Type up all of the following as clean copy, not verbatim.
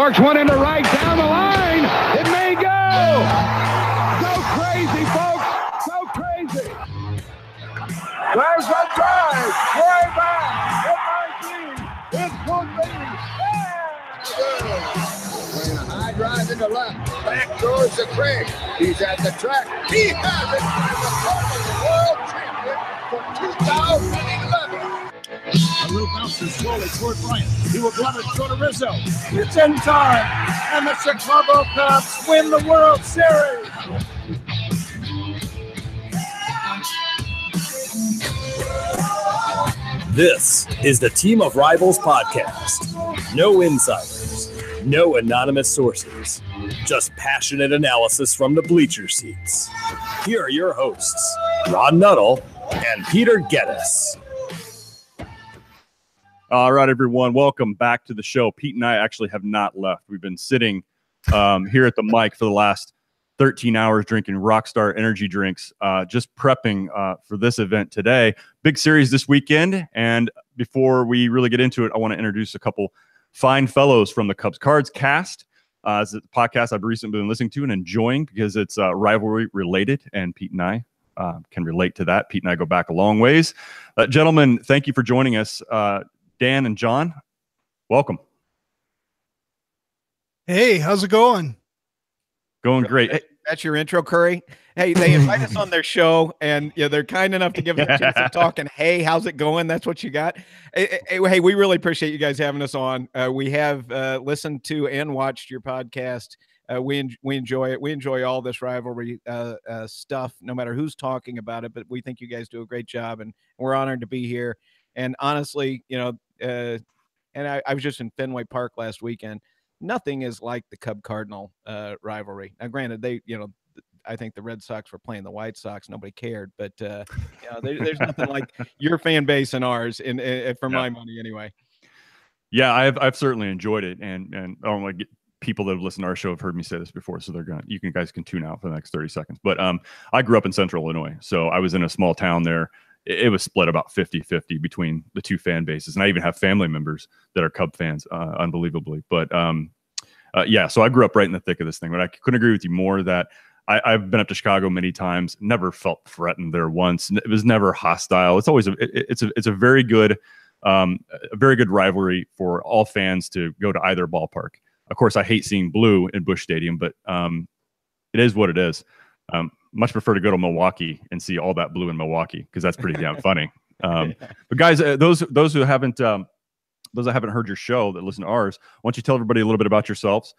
Torques one into right down the line. It may go. So crazy, folks. So crazy. There's a drive. Way back. It might be. It could be. Playing a high drive into left. Back towards the creek. He's at the track. He has it. And the world champion for 2011. A little bounces slowly toward Bryant. He will glove it toward Rizzo. It's in time. And the Chicago Cubs win the World Series. This is the Team of Rivals podcast. No insiders, no anonymous sources, just passionate analysis from the bleacher seats. Here are your hosts, Ron Nuttall and Peter Geddes. All right, everyone, welcome back to the show. Pete and I actually have not left. We've been sitting here at the mic for the last 13 hours drinking Rockstar energy drinks, just prepping for this event today. Big series this weekend, and before we really get into it, I want to introduce a couple fine fellows from the Cubs Cards cast. It's a podcast I've recently been listening to and enjoying because it's rivalry related, and Pete and I can relate to that. Pete and I go back a long ways. Gentlemen, thank you for joining us. Dan and John, welcome. Hey, how's it going? Going great. Hey, that's your intro, Curry. Hey, they invite us on their show, and they're kind enough to give us a chance to talk. And hey, how's it going? That's what you got. Hey, we really appreciate you guys having us on. We have listened to and watched your podcast. We enjoy it. We enjoy all this rivalry stuff, no matter who's talking about it. But we think you guys do a great job, and we're honored to be here. And honestly, and I was just in Fenway Park last weekend. Nothing is like the Cub-Cardinal rivalry. Now, granted, I think the Red Sox were playing the White Sox. Nobody cared, but there's nothing like your fan base and ours, for my money anyway. Yeah, I've certainly enjoyed it, and I don't want to get people that have listened to our show have heard me say this before, so you guys can tune out for the next 30 seconds. But I grew up in Central Illinois, so I was in a small town there. It was split about 50-50 between the two fan bases. And I even have family members that are Cub fans, unbelievably. But so I grew up right in the thick of this thing. But I couldn't agree with you more that I've been up to Chicago many times, never felt threatened there once. It was never hostile. It's always it's a very good rivalry for all fans to go to either ballpark. Of course, I hate seeing blue in Busch Stadium, but it is what it is. Much prefer to go to Milwaukee and see all that blue in Milwaukee because that's pretty damn funny. But guys, those who haven't heard your show that listen to ours, why don't you tell everybody a little bit about yourselves?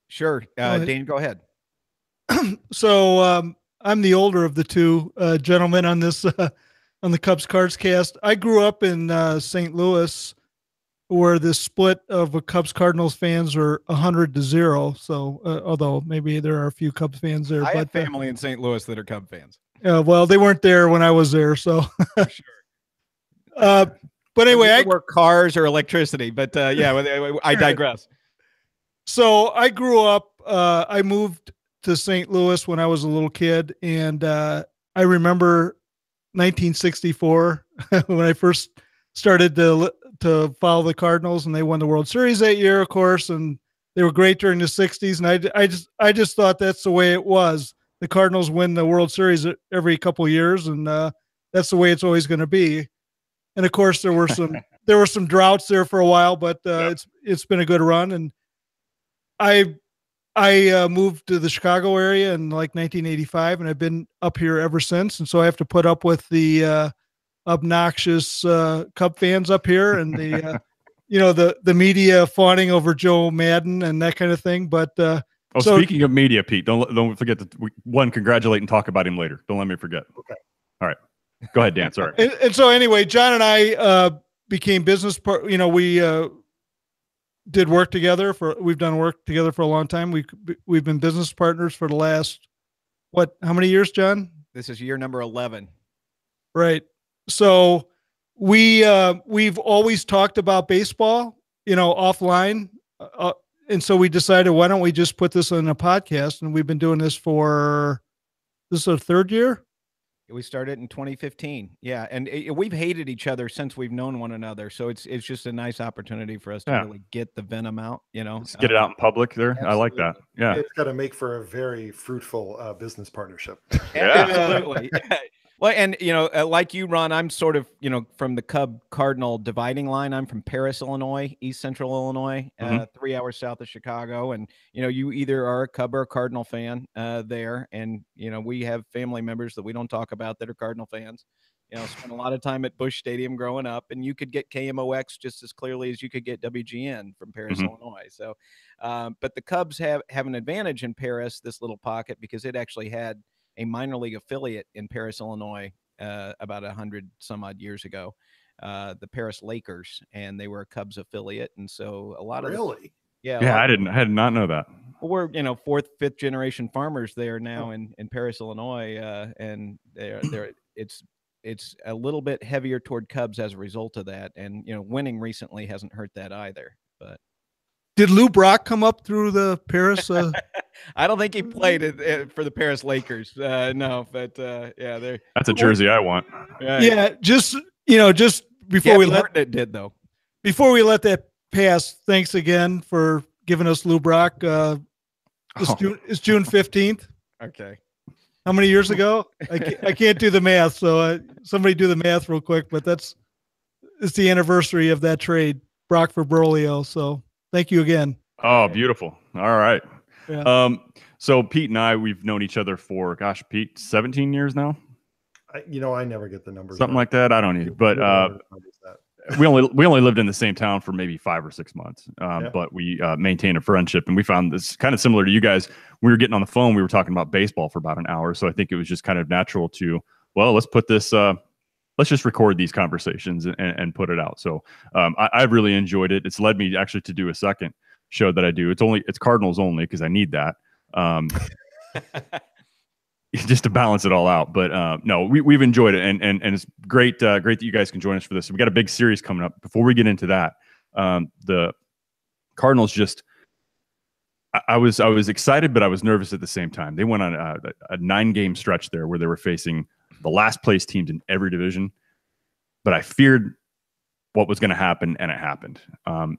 Sure, Dane, go ahead. So I'm the older of the two gentlemen on this on the Cubs Cards cast. I grew up in St. Louis, where the split of Cubs Cardinals fans are 100-0. So, although maybe there are a few Cubs fans there, I have family in St. Louis that are Cub fans. Well, they weren't there when I was there, so. Sure. But anyway, I work cars or electricity, but I digress. So I grew up. I moved to St. Louis when I was a little kid, and I remember 1964 when I first started to follow the Cardinals, and they won the World Series that year, of course, and they were great during the 60s. And I just thought that's the way it was. The Cardinals win the World Series every couple of years, and that's the way it's always going to be. And of course, there were some droughts there for a while, but it's been a good run. And I moved to the Chicago area in like 1985, and I've been up here ever since. And so I have to put up with the obnoxious Cub fans up here, and the the media fawning over Joe Madden and that kind of thing. But speaking of media, Pete, don't forget to congratulate and talk about him later. Don't let me forget. Okay. All right. Go ahead, Dan. Sorry. And so anyway, John and I became business we did work together we've done work together for a long time. We've been business partners for the last how many years, John? This is year number 11. Right. So we've always talked about baseball, offline. And so we decided, why don't we just put this on a podcast? And we've been doing this this is our third year. We started in 2015. Yeah, and we've hated each other since we've known one another. So it's just a nice opportunity for us to really get the venom out. Just get it out in public there. Absolutely. I like that. Yeah, it's got to make for a very fruitful business partnership. Absolutely. Well, and like you, Ron, I'm sort of from the Cub Cardinal dividing line. I'm from Paris, Illinois, East Central Illinois, 3 hours south of Chicago, and you either are a Cub or a Cardinal fan there, and we have family members that we don't talk about that are Cardinal fans. Spent a lot of time at Busch Stadium growing up, and you could get KMOX just as clearly as you could get WGN from Paris, Illinois. So, but the Cubs have an advantage in Paris, this little pocket, because it actually had a minor league affiliate in Paris, Illinois, about 100 some odd years ago, the Paris Lakers, and they were a Cubs affiliate. And so a lot of I did not know that. We're fourth, fifth generation farmers there now in Paris, Illinois, and it's a little bit heavier toward Cubs as a result of that. And winning recently hasn't hurt that either. But did Lou Brock come up through the Paris? I don't think he played for the Paris Lakers. No, but that's a jersey I want. Yeah, just before we let it did though. Before we let that pass, thanks again for giving us Lou Brock. It's June 15th. Okay. How many years ago? I can't do the math, so somebody do the math real quick. But it's the anniversary of that trade, Brock for Broglio. So thank you again. Oh, beautiful. All right. Yeah. So Pete and I, we've known each other for, Pete, 17 years now. I never get the numbers. Something like that. I don't need, but we only lived in the same town for maybe 5 or 6 months. But we maintained a friendship, and we found this kind of similar to you guys. We were getting on the phone. We were talking about baseball for about an hour. So I think it was just kind of natural to, let's put this, let's just record these conversations and put it out. So I've really enjoyed it. It's led me actually to do a second show that I do. It's Cardinals only because I need that. Just to balance it all out. But no, we've enjoyed it, and it's great that you guys can join us for this. We got a big series coming up. Before we get into that, the Cardinals just I was excited, but I was nervous at the same time. They went on a 9-game stretch there where they were facing the last place teams in every division, but I feared what was going to happen, and it happened.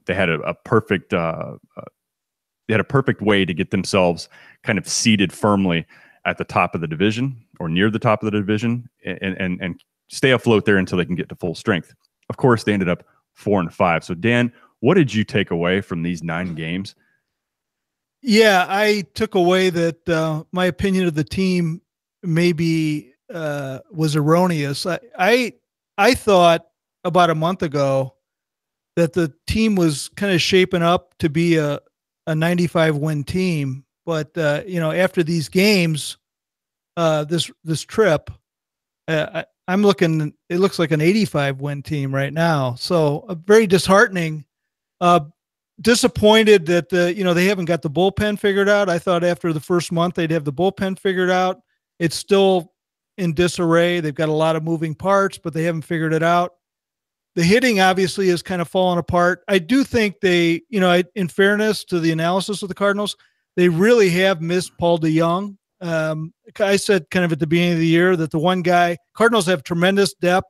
They had a perfect way to get themselves kind of seated firmly at the top of the division or near the top of the division and stay afloat there until they can get to full strength. Of course, they ended up 4-5. So Dan, what did you take away from these 9 games? Yeah, I took away that my opinion of the team maybe was erroneous. I thought about a month ago that the team was kind of shaping up to be a 95 win team. But, after these games, this trip, I'm looking, it looks like an 85 win team right now. So very disheartening, disappointed that they haven't got the bullpen figured out. I thought after the first month they'd have the bullpen figured out. It's still in disarray. They've got a lot of moving parts, but they haven't figured it out. The hitting obviously has kind of fallen apart. I do think they, in fairness to the analysis of the Cardinals, they really have missed Paul DeJong. I said kind of at the beginning of the year that the one guy, Cardinals have tremendous depth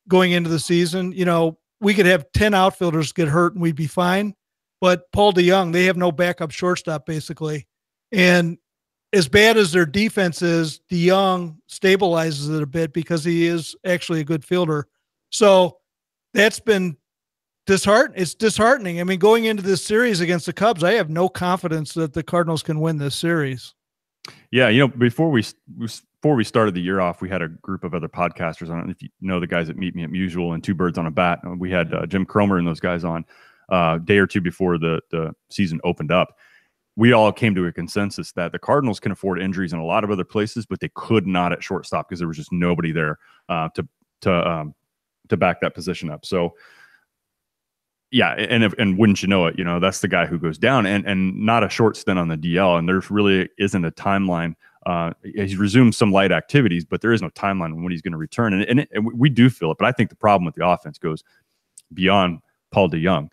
going into the season. We could have 10 outfielders get hurt and we'd be fine. But Paul DeJong, they have no backup shortstop basically. And as bad as their defense is, DeJong stabilizes it a bit because he is actually a good fielder. So that's been it's disheartening. I mean, going into this series against the Cubs, I have no confidence that the Cardinals can win this series. Yeah, before we started the year off, we had a group of other podcasters on. If you know the guys that meet me at Mutual and Two Birds on a Bat, we had Jim Cromer and those guys on a day or two before the season opened up. We all came to a consensus that the Cardinals can afford injuries in a lot of other places, but they could not at shortstop because there was just nobody there to back that position up. So. Yeah, and wouldn't you know it, that's the guy who goes down and not a short stint on the DL, and there really isn't a timeline. He's resumed some light activities, but there is no timeline on when he's going to return, and we do feel it. But I think the problem with the offense goes beyond Paul DeJong.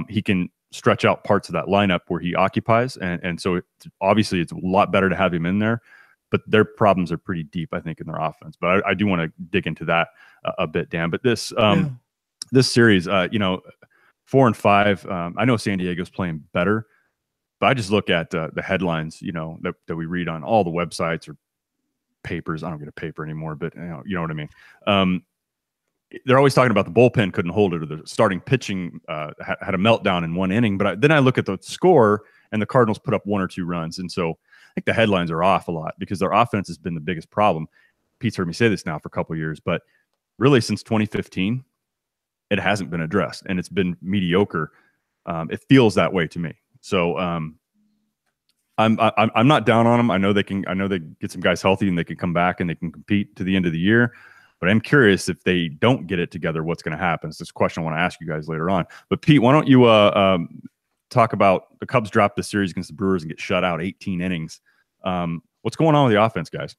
He can stretch out parts of that lineup where he occupies, and so obviously it's a lot better to have him in there. but their problems are pretty deep, I think, in their offense. But I do want to dig into that a bit, Dan. But this this series, 4 and 5. I know San Diego's playing better, but I just look at the headlines, that we read on all the websites or papers. I don't get a paper anymore, but you know what I mean. They're always talking about the bullpen couldn't hold it, or the starting pitching had a meltdown in one inning. But then I look at the score, and the Cardinals put up 1 or 2 runs, and so I think the headlines are off a lot because their offense has been the biggest problem. Pete's heard me say this now for a couple of years, but really since 2015, it hasn't been addressed, and it's been mediocre. It feels that way to me. So I'm not down on them. I know they get some guys healthy and they can come back and they can compete to the end of the year. But I'm curious if they don't get it together, what's going to happen. It's this question I want to ask you guys later on. But Pete, why don't you talk about the Cubs dropped the series against the Brewers and get shut out 18 innings. What's going on with the offense, guys?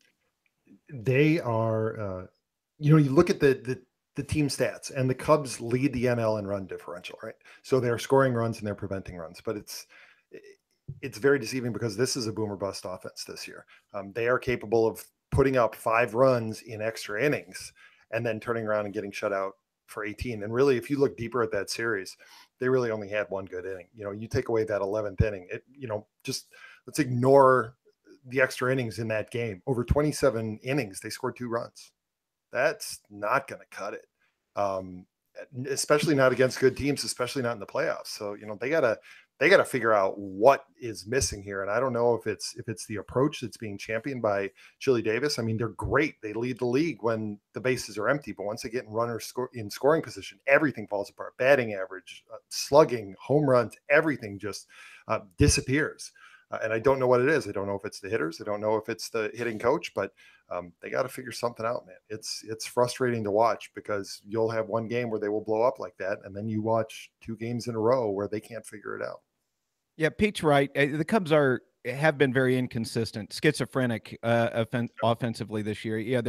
They are, you look at the team stats, and the Cubs lead the NL in run differential, right? So they're scoring runs and they're preventing runs, but it's very deceiving because this is a boomer bust offense this year. They are capable of putting up 5 runs in extra innings and then turning around and getting shut out for 18. And really, if you look deeper at that series, they really only had 1 good inning. You take away that 11th inning, just let's ignore the extra innings in that game. Over 27 innings, they scored 2 runs. That's not going to cut it. Especially not against good teams, especially not in the playoffs. So, they got to figure out what is missing here. And I don't know if it's the approach that's being championed by Chili Davis. I mean, they're great. They lead the league when the bases are empty, but once they get in runners in scoring position, everything falls apart. Batting average, slugging, home runs, everything just disappears. And I don't know what it is. I don't know if it's the hitters. I don't know if it's the hitting coach, but they got to figure something out, man. It's frustrating to watch because you'll have one game where they will blow up like that, and then you watch 2 games in a row where they can't figure it out. Yeah, Pete's right. The Cubs have been very inconsistent, schizophrenic offensively this year. Yeah,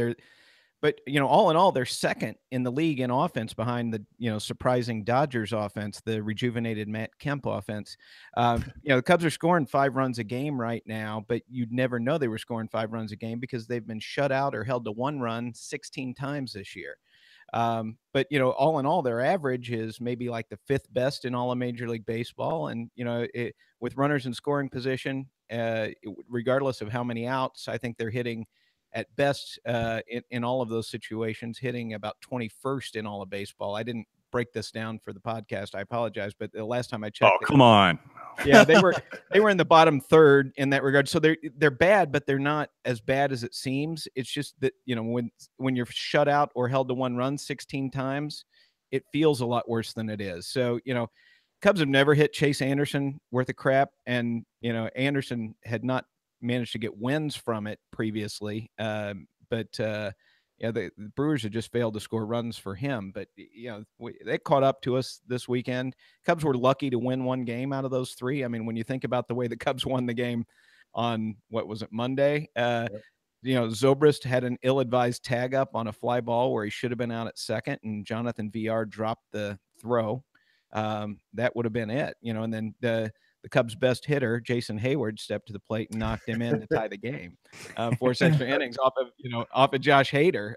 but all in all, they're second in the league in offense behind the surprising Dodgers offense, the rejuvenated Matt Kemp offense. The Cubs are scoring 5 runs a game right now, but you'd never know they were scoring 5 runs a game because they've been shut out or held to 1 run 16 times this year. But all in all, their average is maybe like the 5th best in all of Major League Baseball. And with runners in scoring position, regardless of how many outs, I think they're hitting at best in all of those situations, hitting about 21st in all of baseball. I didn't break this down for the podcast. I apologize, but the last time I checked, come on. Yeah, they were in the bottom 3rd in that regard. So they're bad, but they're not as bad as it seems. It's just that when you're shut out or held to 1 run 16 times, it feels a lot worse than it is. So Cubs have never hit Chase Anderson worth of crap, and Anderson had not managed to get wins from it previously, but the Brewers have just failed to score runs for him. But they caught up to us this weekend. Cubs were lucky to win 1 game out of those 3. I mean, when you think about the way the Cubs won the game on Monday, Zobrist had an ill-advised tag up on a fly ball where he should have been out at second, and Jonathan VR dropped the throw. That would have been it, and then the Cubs' best hitter, Jason Hayward, stepped to the plate and knocked him in to tie the game. 4 extra innings off of Josh Hader.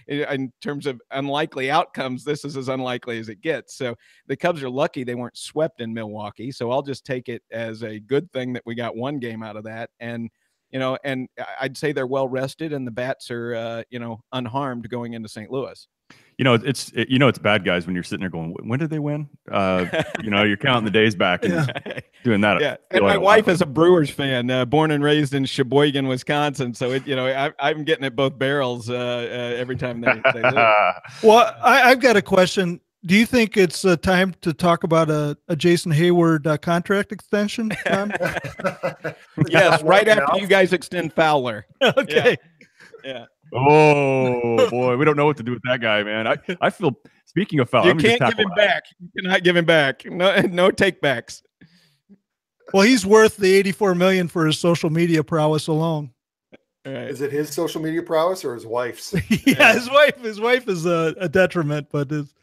In terms of unlikely outcomes, this is as unlikely as it gets. So the Cubs are lucky they weren't swept in Milwaukee. So I'll just take it as a good thing that we got 1 game out of that. And I'd say they're well rested, and the bats are unharmed going into St. Louis. It's bad, guys, when you're sitting there going, when did they win? You're counting the days back and doing that. Yeah. And my wife is a Brewers fan, born and raised in Sheboygan, Wisconsin. So I'm getting at both barrels every time they lose. Well, I've got a question. Do you think it's time to talk about a Jason Hayward contract extension, John? Yes, right after you guys extend Fowler. Okay. Yeah. Oh boy, we don't know what to do with that guy, man. I feel, speaking of Fowler, you can't give him back. You cannot give him back. No take backs. Well, he's worth the $84 million for his social media prowess alone. Right. Is it his social media prowess or his wife's? Yeah, his wife is a detriment, but his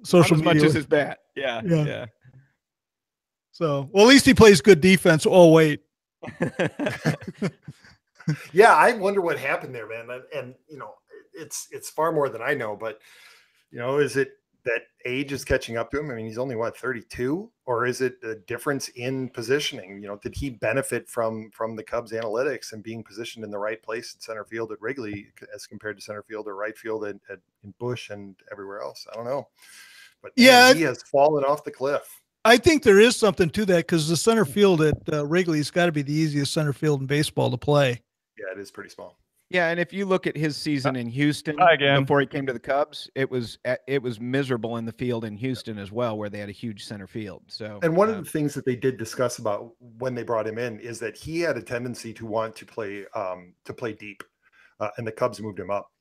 social media, much as his bat. Yeah. So, well, at least he plays good defense. Oh wait, Yeah, I wonder what happened there, man. And it's far more than I know, but is it that age is catching up to him? I mean, he's only 32, or is it a difference in positioning? Did he benefit from the Cubs analytics and being positioned in the right place in center field at Wrigley as compared to center field or right field in Busch and everywhere else? I don't know, but man, he has fallen off the cliff. I think there is something to that because the center field at Wrigley's got to be the easiest center field in baseball to play. Yeah, it is pretty small. Yeah, and if you look at his season in Houston before he came to the Cubs, it was miserable in the field in Houston as well, where they had a huge center field. So, and one of the things that they did discuss about when they brought him in is that he had a tendency to want to play deep, and the Cubs moved him up.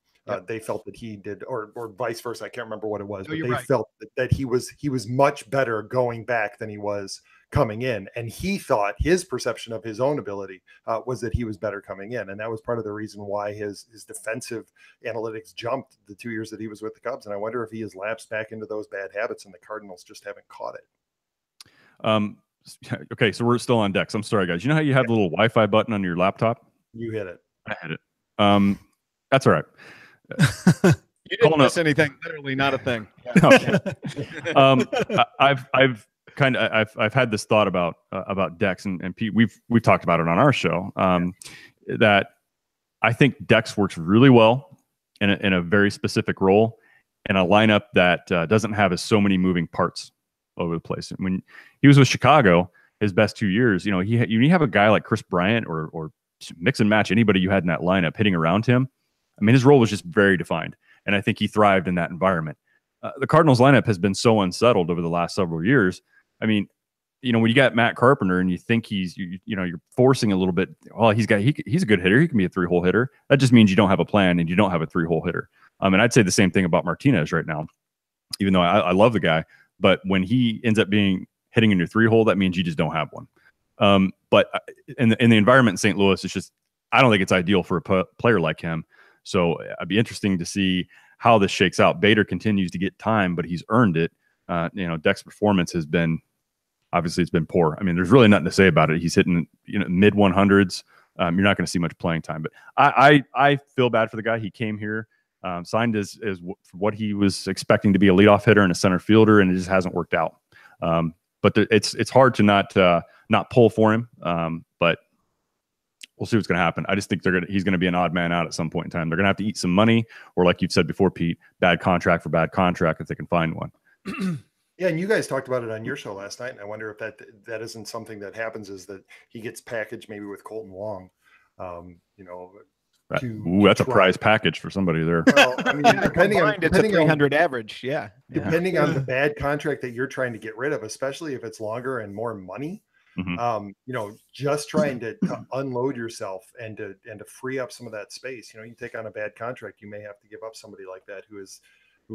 They felt that he did, or vice versa. I can't remember what it was, but they felt that he was much better going back than he was coming in. And he thought his perception of his own ability was that he was better coming in. And that was part of the reason why his defensive analytics jumped the 2 years that he was with the Cubs. And I wonder if he has lapsed back into those bad habits and the Cardinals just haven't caught it. Okay, so we're still on Dex. I'm sorry, guys. You know how you have the little Wi-Fi button on your laptop? You hit it. I hit it. That's all right. You didn't miss anything. Literally not a thing. I've had this thought about Dex and Pete. We've talked about it on our show. That I think Dex works really well in a very specific role in a lineup that doesn't have so many moving parts over the place. When he was with Chicago, his best 2 years, you have a guy like Chris Bryant or mix and match anybody you had in that lineup hitting around him. I mean, his role was just very defined, and I think he thrived in that environment. The Cardinals lineup has been so unsettled over the last several years. I mean, when you got Matt Carpenter and you think you're forcing a little bit. Well, he's a good hitter. He can be a 3-hole hitter. That just means you don't have a plan and you don't have a 3-hole hitter. And I'd say the same thing about Martinez right now, even though I love the guy. But when he ends up hitting in your 3-hole, that means you just don't have one. But in the environment in St. Louis, it's just, I don't think it's ideal for a player like him. So it'd be interesting to see how this shakes out. Bader continues to get time, but he's earned it. Deck's performance has been, obviously it's been poor. I mean, there's really nothing to say about it. He's hitting, mid 100s. You're not going to see much playing time, but I feel bad for the guy. He came here, signed as what he was expecting to be a leadoff hitter and a center fielder, and it just hasn't worked out. But it's hard to not pull for him. But we'll see what's going to happen. I just think he's going to be an odd man out at some point in time. They're going to have to eat some money, or like you've said before, Pete, bad contract for bad contract if they can find one. Yeah, and you guys talked about it on your show last night, and I wonder if that isn't something that happens, is that he gets packaged maybe with Colton Wong. That's a prize package for somebody there. Well, I mean, depending on it's a 300 average, depending on the bad contract that you're trying to get rid of, especially if it's longer and more money. Mm-hmm. Just trying to unload yourself and to free up some of that space. You take on a bad contract, you may have to give up somebody like that who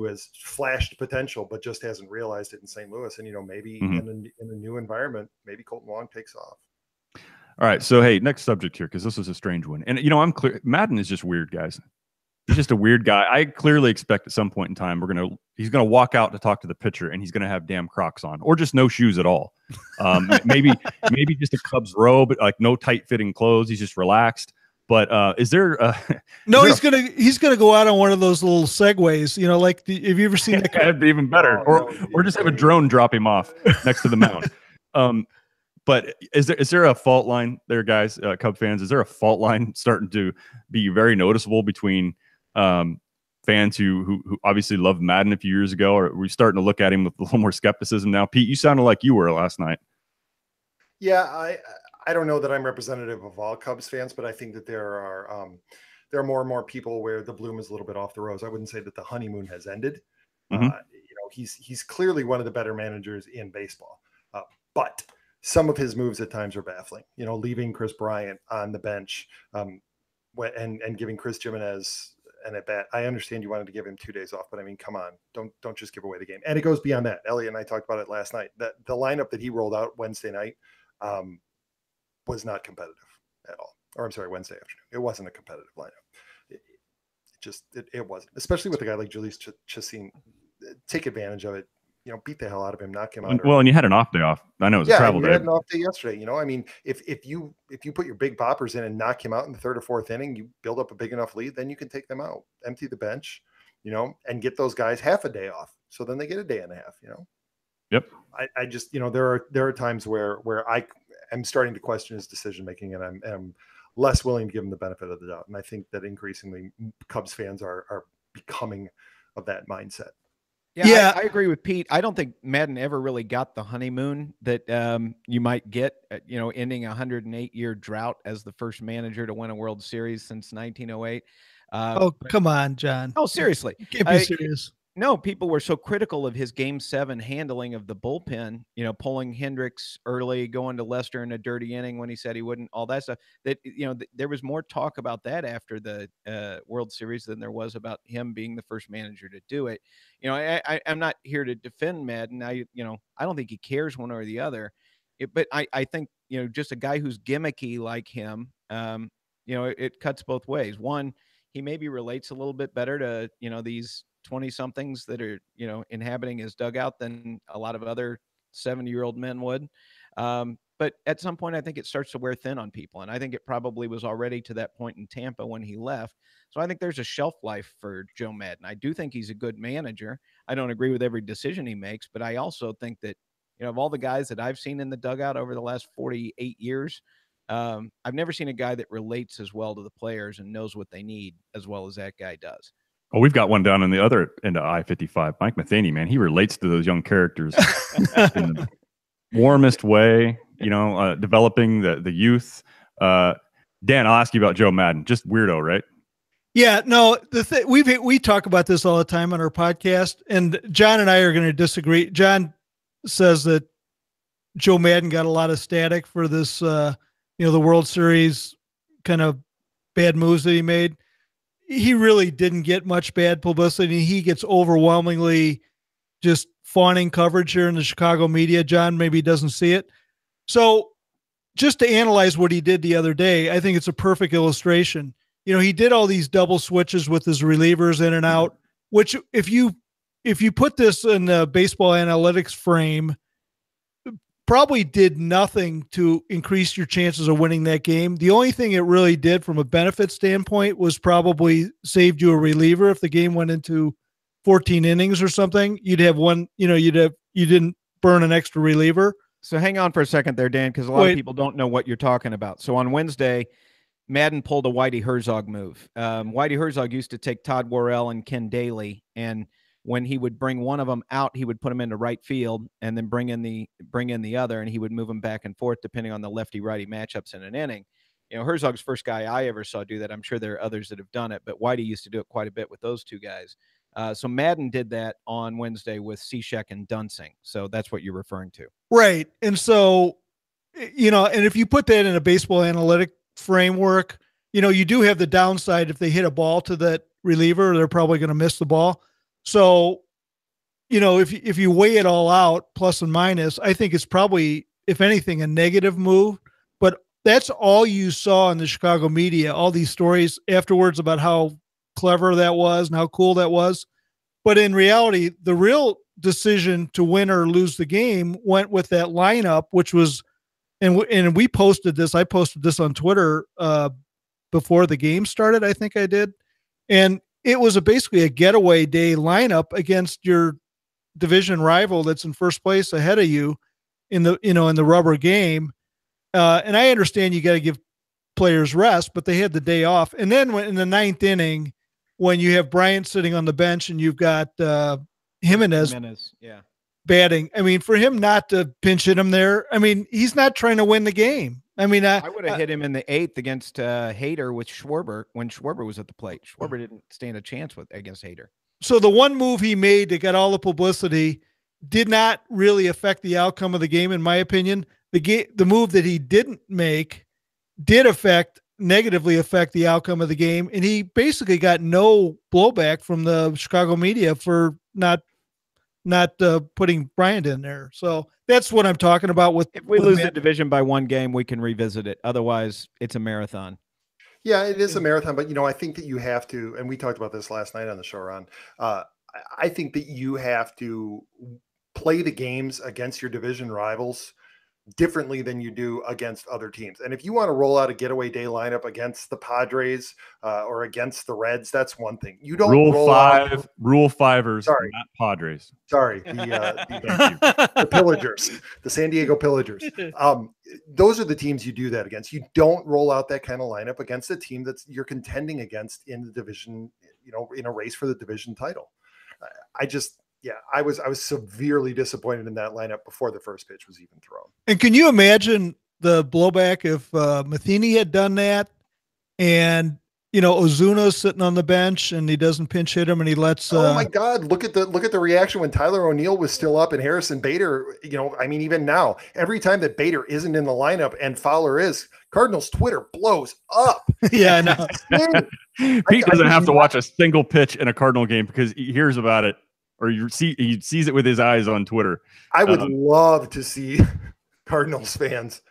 has flashed potential but just hasn't realized it in St. Louis. And maybe in a new environment, maybe Colton Wong takes off. All right, so hey, next subject here, because this is a strange one, and I'm clear. Madden is just weird, guys. He's just a weird guy. I clearly expect at some point in time he's gonna walk out to talk to the pitcher, and he's gonna have damn Crocs on, or just no shoes at all. Maybe just a Cubs robe, like no tight fitting clothes. He's just relaxed. But is there? No, he's gonna go out on one of those little segways. Have you ever seen that? That'd be even better. Or just have a drone drop him off next to the mound. But is there a fault line there, guys? Cub fans, is there a fault line starting to be very noticeable between fans who obviously loved Madden a few years ago, or are we starting to look at him with a little more skepticism now? Pete, you sounded like you were last night. Yeah, I don't know that I'm representative of all Cubs fans, but I think that there are more and more people where the bloom is a little bit off the rose. I wouldn't say that the honeymoon has ended. Mm-hmm. He's clearly one of the better managers in baseball, but some of his moves at times are baffling. Leaving Chris Bryant on the bench, and giving Chris Jimenez an at bat. I understand you wanted to give him 2 days off, but I mean, come on, don't just give away the game. And it goes beyond that. Elliot and I talked about it last night. That the lineup that he rolled out Wednesday night was not competitive at all. Or I'm sorry, Wednesday afternoon. It wasn't a competitive lineup. It wasn't, especially with a guy like Julius Chassin. Take advantage of it. beat the hell out of him, knock him out. Well, and you had an off day off. I know it was a travel you day. had an off day yesterday. I mean, if you put your big boppers in and knock him out in the third or fourth inning, you build up a big enough lead, then you can take them out, empty the bench, and get those guys half a day off. So then they get a day and a half. Yep. I just there are times where I am starting to question his decision making, and I'm less willing to give him the benefit of the doubt. And I think that increasingly Cubs fans are becoming of that mindset. Yeah, I agree with Pete. I don't think Madden ever really got the honeymoon that you might get, ending a 108-year drought as the first manager to win a World Series since 1908. Come on, John. Oh, seriously. Can't be serious. No, people were so critical of his Game 7 handling of the bullpen, pulling Hendricks early, going to Lester in a dirty inning when he said he wouldn't, all that stuff, that, there was more talk about that after the World Series than there was about him being the first manager to do it. I'm not here to defend Madden. I don't think he cares one or the other. But I think, just a guy who's gimmicky like him, it cuts both ways. One, he maybe relates a little bit better to, these 20-somethings that are, inhabiting his dugout than a lot of other 70-year-old men would. But at some point, I think it starts to wear thin on people. And I think it probably was already to that point in Tampa when he left. So I think there's a shelf life for Joe Madden. I do think he's a good manager. I don't agree with every decision he makes, but I also think that, of all the guys that I've seen in the dugout over the last 48 years, I've never seen a guy that relates as well to the players and knows what they need as well as that guy does. Oh, we've got one down on the other end of I-55. Mike Matheny, man, he relates to those young characters in the warmest way, developing the youth. Dan, I'll ask you about Joe Madden. Just weirdo, right? Yeah, no, we talk about this all the time on our podcast, and John and I are going to disagree. John says that Joe Madden got a lot of static for this, the World Series kind of bad moves that he made. He really didn't get much bad publicity. He gets overwhelmingly just fawning coverage here in the Chicago media. John maybe doesn't see it. So just to analyze what he did the other day, I think it's a perfect illustration. He did all these double switches with his relievers in and out, which if you put this in the baseball analytics frame, probably did nothing to increase your chances of winning that game. The only thing it really did from a benefit standpoint was probably saved you a reliever. If the game went into 14 innings or something, you'd have one, you didn't burn an extra reliever. So hang on for a second there, Dan, because a lot of people don't know what you're talking about. So on Wednesday, Madden pulled a Whitey Herzog move. Whitey Herzog used to take Todd Worrell and Ken Daly, and when he would bring one of them out, he would put him into right field and then bring in the other, and he would move them back and forth depending on the lefty-righty matchups in an inning. Herzog's first guy I ever saw do that. I'm sure there are others that have done it, but Whitey used to do it quite a bit with those two guys. So Madden did that on Wednesday with Cishek and Dunsing. So that's what you're referring to. Right. And so, and if you put that in a baseball analytic framework, you do have the downside. If they hit a ball to that reliever, they're probably going to miss the ball. So, if you weigh it all out, plus and minus, I think it's probably, if anything, a negative move. But that's all you saw in the Chicago media, all these stories afterwards about how clever that was and how cool that was. But in reality, the real decision to win or lose the game went with that lineup, which was, and we posted this. I posted this on Twitter before the game started. I think I did. And it was basically a getaway day lineup against your division rival that's in first place ahead of you in the rubber game. And I understand you got to give players rest, but they had the day off. And then in the ninth inning, when you have Bryant sitting on the bench and you've got Jimenez batting, I mean, for him not to pinch hit him there, I mean, he's not trying to win the game. I mean, I would have hit him in the eighth against Hader with Schwarber when Schwarber was at the plate. Schwarber didn't stand a chance against Hader. So the one move he made that got all the publicity did not really affect the outcome of the game, in my opinion. The move that he didn't make did negatively affect the outcome of the game, and he basically got no blowback from the Chicago media for not putting Bryant in there. So that's what I'm talking about. If we lose the division by one game, we can revisit it. Otherwise, it's a marathon. Yeah, it is a marathon, but I think that you have to, and we talked about this last night on the show, Ron. I think that you have to play the games against your division rivals differently than you do against other teams. And if you want to roll out a getaway day lineup against the Padres or against the Reds, that's one thing. You don't Rule fivers, sorry, not Padres. Sorry, the Pillagers, the San Diego Pillagers. Those are the teams you do that against. You don't roll out that kind of lineup against a team that's you're contending against in the division, in a race for the division title. I was severely disappointed in that lineup before the first pitch was even thrown. And can you imagine the blowback if Matheny had done that and Ozuna's sitting on the bench and he doesn't pinch hit him and he lets oh my God, look at the reaction when Tyler O'Neill was still up and Harrison Bader, even now, every time that Bader isn't in the lineup and Fowler is, Cardinals Twitter blows up. Yeah, I know. Pete doesn't have to watch a single pitch in a Cardinal game because he hears about it or he sees it with his eyes on Twitter. I would love to see Cardinals fans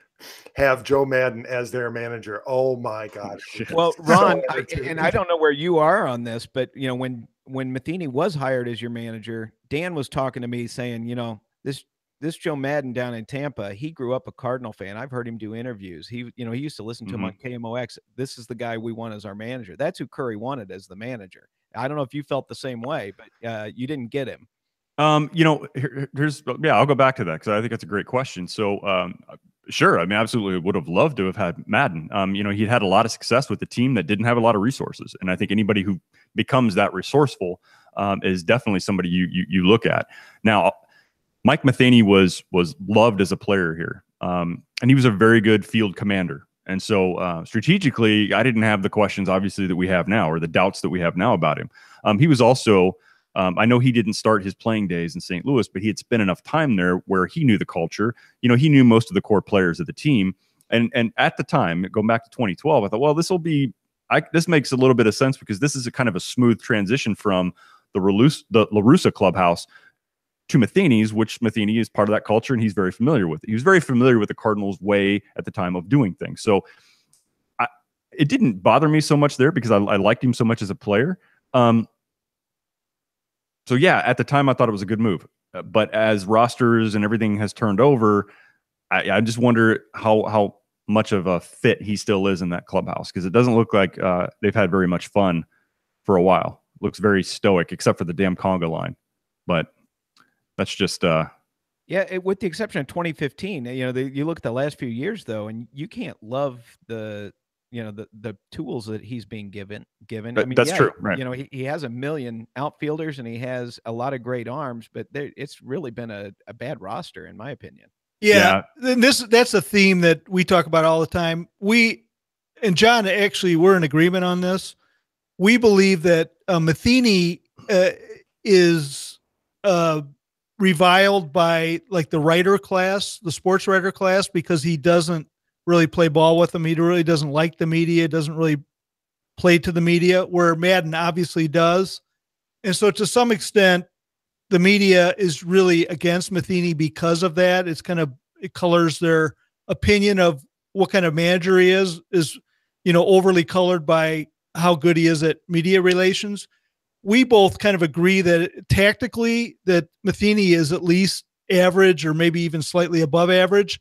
have Joe Madden as their manager. Oh my God. Well, Ron, I don't know where you are on this, but when Matheny was hired as your manager, Dan was talking to me saying, this Joe Madden down in Tampa, he grew up a Cardinal fan. I've heard him do interviews. He used to listen to him on KMOX. This is the guy we want as our manager. That's who Curry wanted as the manager. I don't know if you felt the same way, but you didn't get him. I'll go back to that because I think that's a great question. So, sure, absolutely would have loved to have had Madden. He'd had a lot of success with a team that didn't have a lot of resources, and I think anybody who becomes that resourceful is definitely somebody you look at. Now, Mike Matheny was loved as a player here, and he was a very good field commander. And so strategically, I didn't have the questions, obviously, that we have now or the doubts that we have now about him. He was also, I know he didn't start his playing days in St. Louis, but he had spent enough time there where he knew the culture. He knew most of the core players of the team. And at the time, going back to 2012, I thought, well, this makes a little bit of sense because this is a kind of a smooth transition from the La Russa clubhouse to Matheny's, which Matheny is part of that culture and he's very familiar with. He was very familiar with the Cardinals' way at the time of doing things. So it didn't bother me so much there because I liked him so much as a player. So yeah, at the time I thought it was a good move. But as rosters and everything has turned over, I just wonder how much of a fit he still is in that clubhouse because it doesn't look like they've had very much fun for a while. It looks very stoic, except for the damn conga line. But that's just with the exception of 2015. You look at the last few years though, and you can't love the tools that he's being given. That's true, right? He has a million outfielders and he has a lot of great arms, but it's really been a bad roster in my opinion. Yeah. And that's a theme that we talk about all the time. We and John actually we're in agreement on this. We believe that Matheny is reviled by like the writer class, the sports writer class, because he doesn't really play ball with them. He really doesn't like the media, doesn't really play to the media, where Madden obviously does. And so to some extent, the media is really against Matheny because of that. It colors their opinion of what kind of manager he is overly colored by how good he is at media relations. We both kind of agree that tactically that Matheny is at least average or maybe even slightly above average.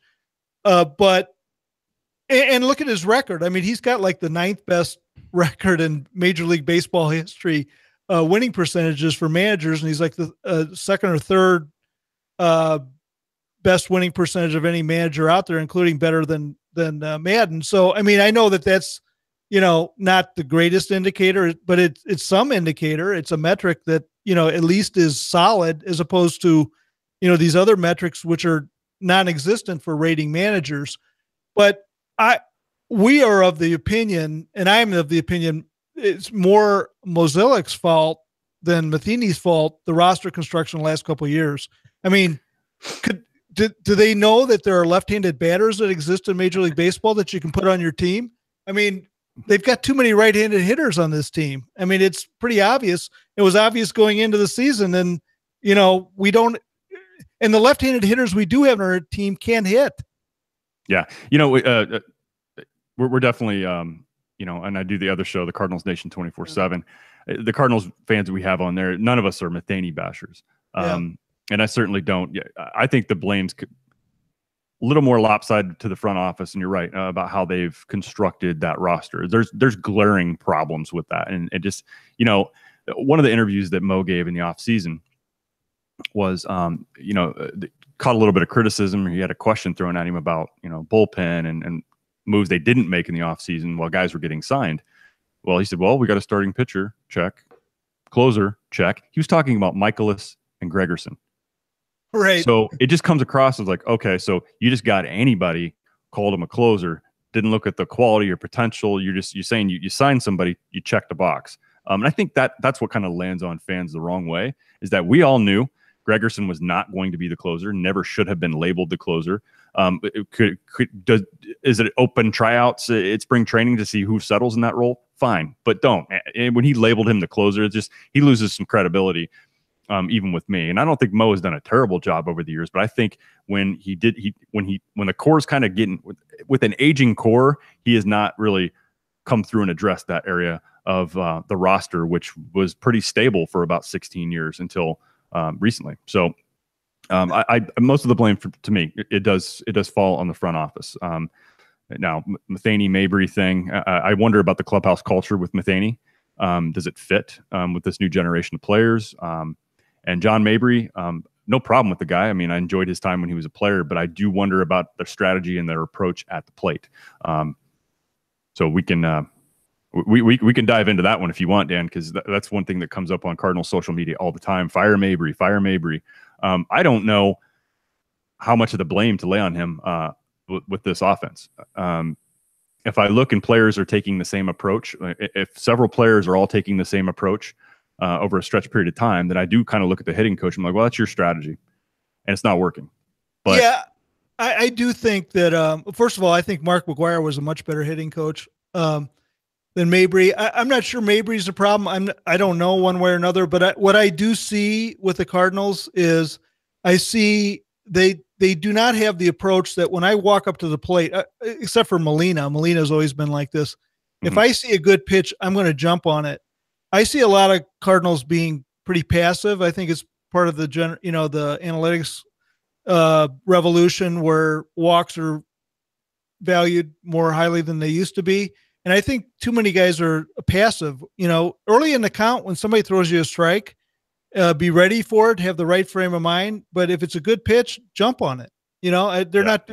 But look at his record. He's got like the 9th best record in Major League Baseball history, winning percentages for managers. And he's like the 2nd or 3rd best winning percentage of any manager out there, including better than Madden. So, I know that's, not the greatest indicator, but it's some indicator. It's a metric that, at least is solid as opposed to, these other metrics, which are non-existent for rating managers. But we are of the opinion, and I'm of the opinion, it's more Mozilik's fault than Matheny's fault, the roster construction the last couple of years. Do they know that there are left-handed batters that exist in Major League Baseball that you can put on your team? They've got too many right-handed hitters on this team. It's pretty obvious. It was obvious going into the season, and we don't. And the left-handed hitters we do have on our team can't hit. Yeah, we're definitely and I do the other show, the Cardinals Nation 24/7. The Cardinals fans we have on there, none of us are Matheny bashers. And I certainly don't. Yeah, I think the blame's a little more lopsided to the front office, and you're right about how they've constructed that roster. There's glaring problems with that, and it just, one of the interviews that Mo gave in the offseason was, caught a little bit of criticism. He had a question thrown at him about, bullpen and moves they didn't make in the offseason while guys were getting signed. Well, he said, well, we got a starting pitcher, check. Closer, check. He was talking about Michaelis and Gregerson. Right. So it just comes across as like, okay, so you just got anybody, called him a closer, didn't look at the quality or potential. You're saying you signed somebody, you check the box. And I think that's what kind of lands on fans the wrong way, is that we all knew Gregerson was not going to be the closer, never should have been labeled the closer. Is it open tryouts at spring training to see who settles in that role? Fine, but don't. And when he labeled him the closer, it's just, he loses some credibility, even with me. And I don't think Mo has done a terrible job over the years, but I think when the core is kind of getting with an aging core, he has not really come through and addressed that area of the roster, which was pretty stable for about 16 years until recently. So I most of the blame to me, it does fall on the front office. Now, Matheny Mabry thing, I wonder about the clubhouse culture with Matheny. Does it fit with this new generation of players? And John Mabry, no problem with the guy. I mean, I enjoyed his time when he was a player, but I do wonder about their strategy and their approach at the plate. So we can we can dive into that one if you want, Dan, because that's one thing that comes up on Cardinal social media all the time. Fire Mabry, fire Mabry. I don't know how much of the blame to lay on him with this offense. If I look and players are taking the same approach, if several players are all taking the same approach over a stretch period of time, then I do kind of look at the hitting coach. I'm like, well, that's your strategy, and it's not working. But yeah, I do think that, first of all, I think Mark McGuire was a much better hitting coach than Mabry. I'm not sure Mabry's a problem. I don't know one way or another, but what I do see with the Cardinals is I see they do not have the approach that when I walk up to the plate, except for Molina's always been like this. Mm-hmm. If I see a good pitch, I'm going to jump on it. I see a lot of Cardinals being pretty passive. I think it's part of the the analytics revolution where walks are valued more highly than they used to be. And I think too many guys are passive. Early in the count, when somebody throws you a strike, be ready for it, have the right frame of mind. But if it's a good pitch, jump on it. They're not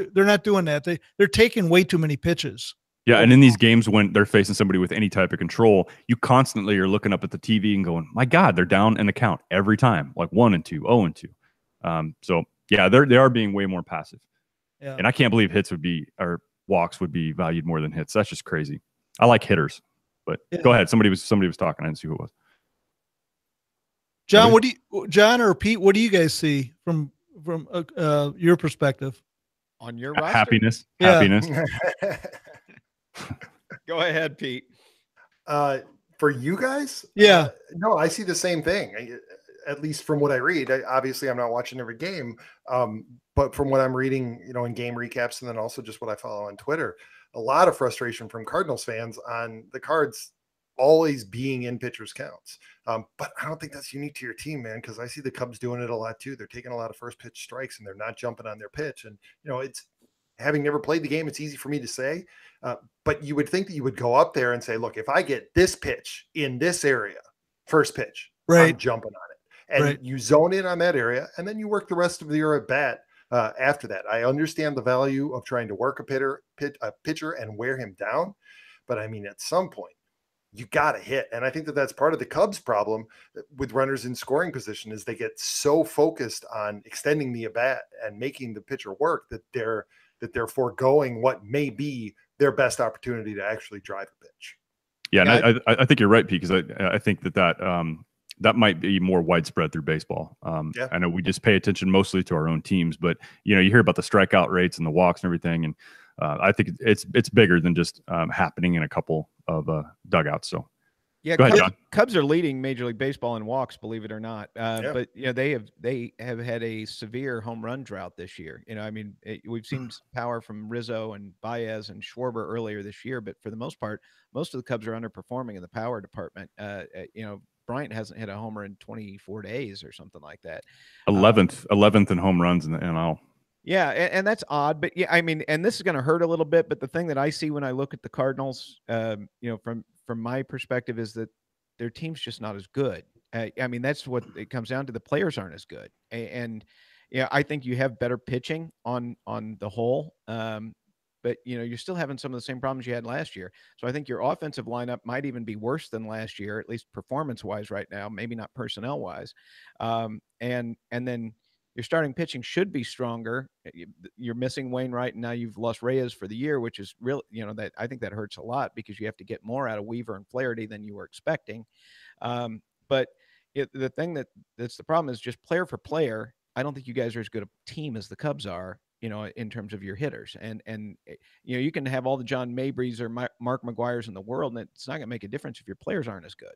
doing that. They're taking way too many pitches. Yeah, and in these games when they're facing somebody with any type of control, you constantly are looking up at the TV and going, "My God, they're down in the count every time, like 1-2, 0-2." So yeah, they are being way more passive. Yeah. And I can't believe hits or walks would be valued more than hits. That's just crazy. I like hitters, but Go ahead. Somebody was talking. I didn't see who it was. John, John or Pete, what do you guys see from your perspective on your roster? Happiness? Go ahead, Pete. For you guys? Yeah. No, I see the same thing. At least from what I read. Obviously, I'm not watching every game, but from what I'm reading, in game recaps and then also just what I follow on Twitter, a lot of frustration from Cardinals fans on the Cards always being in pitchers' counts. But I don't think that's unique to your team, man, because I see the Cubs doing it a lot too. They're taking a lot of first pitch strikes and they're not jumping on their pitch. And, it's having never played the game, it's easy for me to say. But you would think that you would go up there and say, look, if I get this pitch in this area, first pitch, right, I'm jumping on it. And you zone in on that area, and then you work the rest of the year at bat after that. I understand the value of trying to work a pitcher and wear him down. But, I mean, at some point, you got to hit. And I think that that's part of the Cubs' problem with runners in scoring position is they get so focused on extending the at-bat and making the pitcher work that they're foregoing what may be their best opportunity to actually drive a pitch. Yeah, and I think you're right, Pete, because I think that might be more widespread through baseball. I know we just pay attention mostly to our own teams, but you hear about the strikeout rates and the walks and everything, and I think it's bigger than just happening in a couple of dugouts. So yeah, go ahead, John. Cubs are leading Major League Baseball in walks, believe it or not. But they have had a severe home run drought this year. We've seen power from Rizzo and Baez and Schwarber earlier this year, but for the most part, most of the Cubs are underperforming in the power department. Bryant hasn't hit a homer in 24 days or something like that. 11th in home runs in the NL. Yeah, and that's odd, but yeah, I mean, and this is going to hurt a little bit. But the thing that I see when I look at the Cardinals, from my perspective, is that their team's just not as good. I mean, that's what it comes down to. The players aren't as good, and yeah, I think you have better pitching on the whole. But you're still having some of the same problems you had last year. So I think your offensive lineup might even be worse than last year, at least performance-wise right now, maybe not personnel-wise. And then your starting pitching should be stronger. You're missing Wainwright, and now you've lost Reyes for the year, which is real. That I think that hurts a lot because you have to get more out of Weaver and Flaherty than you were expecting. But the thing that's the problem is just player for player. I don't think you guys are as good a team as the Cubs are, in terms of your hitters. And you can have all the John Mabrys or Mark McGuires in the world, and it's not going to make a difference if your players aren't as good.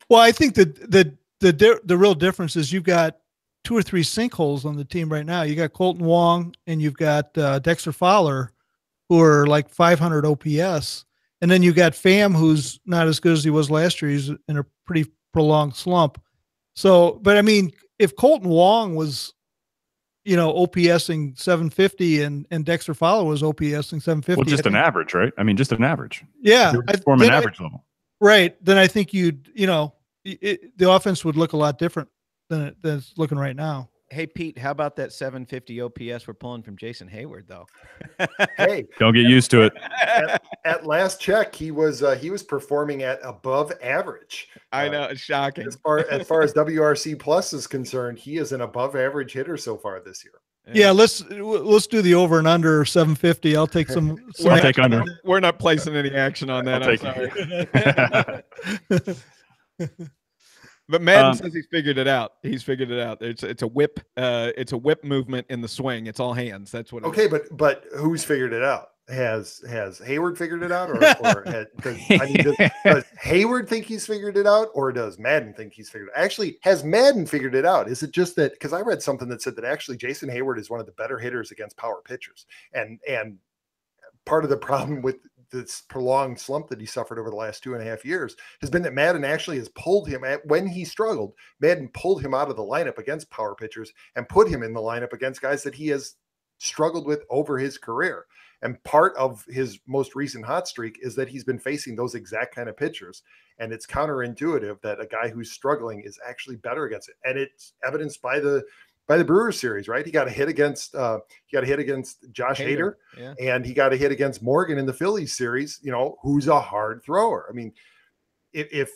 Well, I think that the real difference is you've got 2 or 3 sinkholes on the team right now. You got Colton Wong and you've got Dexter Fowler, who are like 500 OPS. And then you got Pham, who's not as good as he was last year. He's in a pretty prolonged slump. So, but I mean, if Colton Wong was, OPSing 750 and Dexter Fowler was OPSing 750. Well, just an average, right? I mean, just an average. Yeah. Form an average level. Right. Then I think the offense would look a lot different than it's looking right now. Hey, Pete, how about that 750 OPS we're pulling from Jason Hayward, though? Hey, don't get used to it. At last check, he was performing at above average. I know, it's shocking. As far as WRC plus is concerned, he is an above average hitter so far this year. Yeah, let's do the over and under 750. I'll take some. I'll take under. We're not placing any action on that. I'm sorry. But Madden says he's figured it out. He's figured it out. It's a whip. It's a whip movement in the swing. It's all hands. That's what. Okay, but who's figured it out? Has Hayward figured it out, or does Hayward think he's figured it out, or does Madden think he's figured it out? Actually, has Madden figured it out? Is it just that? Because I read something that said that actually Jason Hayward is one of the better hitters against power pitchers, and part of the problem with this prolonged slump that he suffered over the last 2.5 years has been that Madden actually has pulled him when he struggled. Madden pulled him out of the lineup against power pitchers and put him in the lineup against guys that he has struggled with over his career. And part of his most recent hot streak is that he's been facing those exact kind of pitchers. And it's counterintuitive that a guy who's struggling is actually better against it. And it's evidenced by the Brewers series, right? He got a hit against Josh Hader, yeah. And he got a hit against Morgan in the Phillies series, who's a hard thrower. I mean, if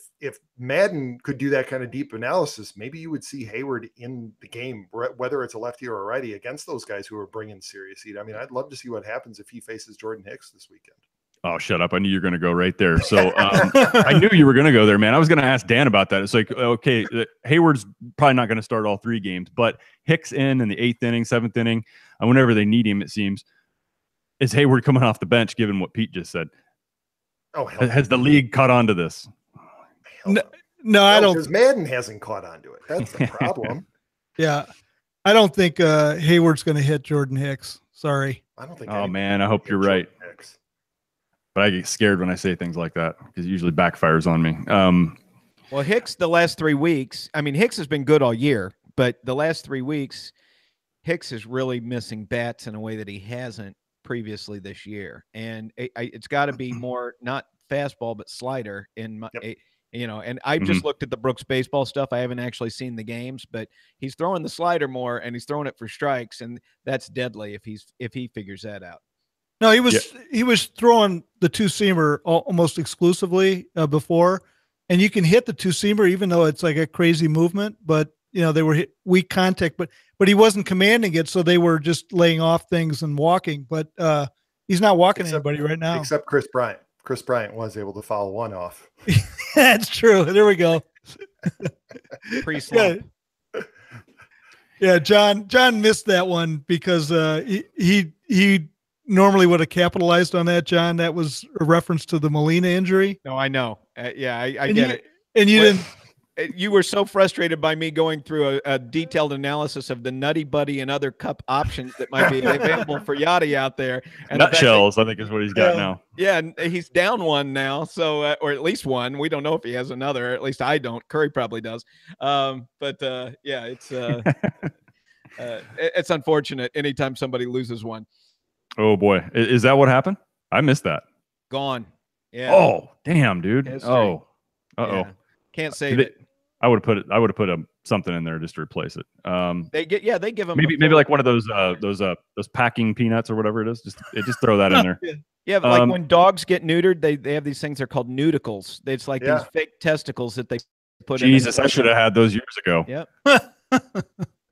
Madden could do that kind of deep analysis, maybe you would see Hayward in the game, whether it's a lefty or a righty, against those guys who are bringing serious heat. I mean, I'd love to see what happens if he faces Jordan Hicks this weekend. Oh, shut up. I knew you were going to go right there. So I knew you were going to go there, man. I was going to ask Dan about that. It's like, okay, Hayward's probably not going to start all 3 games, but Hicks in the 8th inning, 7th inning, and whenever they need him, it seems. Is Hayward coming off the bench, given what Pete just said? Oh, has the league caught on to this? No, I don't. Because Madden hasn't caught on to it. That's the problem. Yeah. I don't think Hayward's going to hit Jordan Hicks. Sorry. I don't think. Oh, man, I hope you're right. Hicks. But I get scared when I say things like that because it usually backfires on me. Well, Hicks, the last 3 weeks, I mean, Hicks has been good all year, but the last 3 weeks, Hicks is really missing bats in a way that he hasn't previously this year. And it's got to be more, not fastball, but slider in my, and I've just looked at the Brooks baseball stuff. I haven't actually seen the games, but he's throwing the slider more and he's throwing it for strikes. And that's deadly if he figures that out. No, he was throwing the 2-seamer almost exclusively before, and you can hit the 2-seamer even though it's like a crazy movement. But they were weak contact, but he wasn't commanding it, so they were just laying off things and walking. But he's not walking anybody right now, except Chris Bryant. Chris Bryant was able to foul one off. That's true. There we go. Pre-slump. Yeah. John missed that one because he normally would have capitalized on that, John. That was a reference to the Molina injury. No, I know. I get it. And you didn't. You were so frustrated by me going through a detailed analysis of the Nutty Buddy and other cup options that might be available for Yachty out there. And Nutshells, I think, is what he's got now. Yeah, and he's down one now, so or at least one. We don't know if he has another. At least I don't. Curry probably does. Yeah, it's unfortunate anytime somebody loses one. Oh boy, is that what happened? I missed that. Gone. Yeah. Oh damn, dude. History. Oh, Yeah. Can't save it. I would have put something in there just to replace it. They give them maybe like one of those packing peanuts or whatever it is. Just throw that in there. Yeah, like when dogs get neutered, they have these things they're called nudicles. It's like these fake testicles that they put in. Jesus, I should have had those years ago. Yep.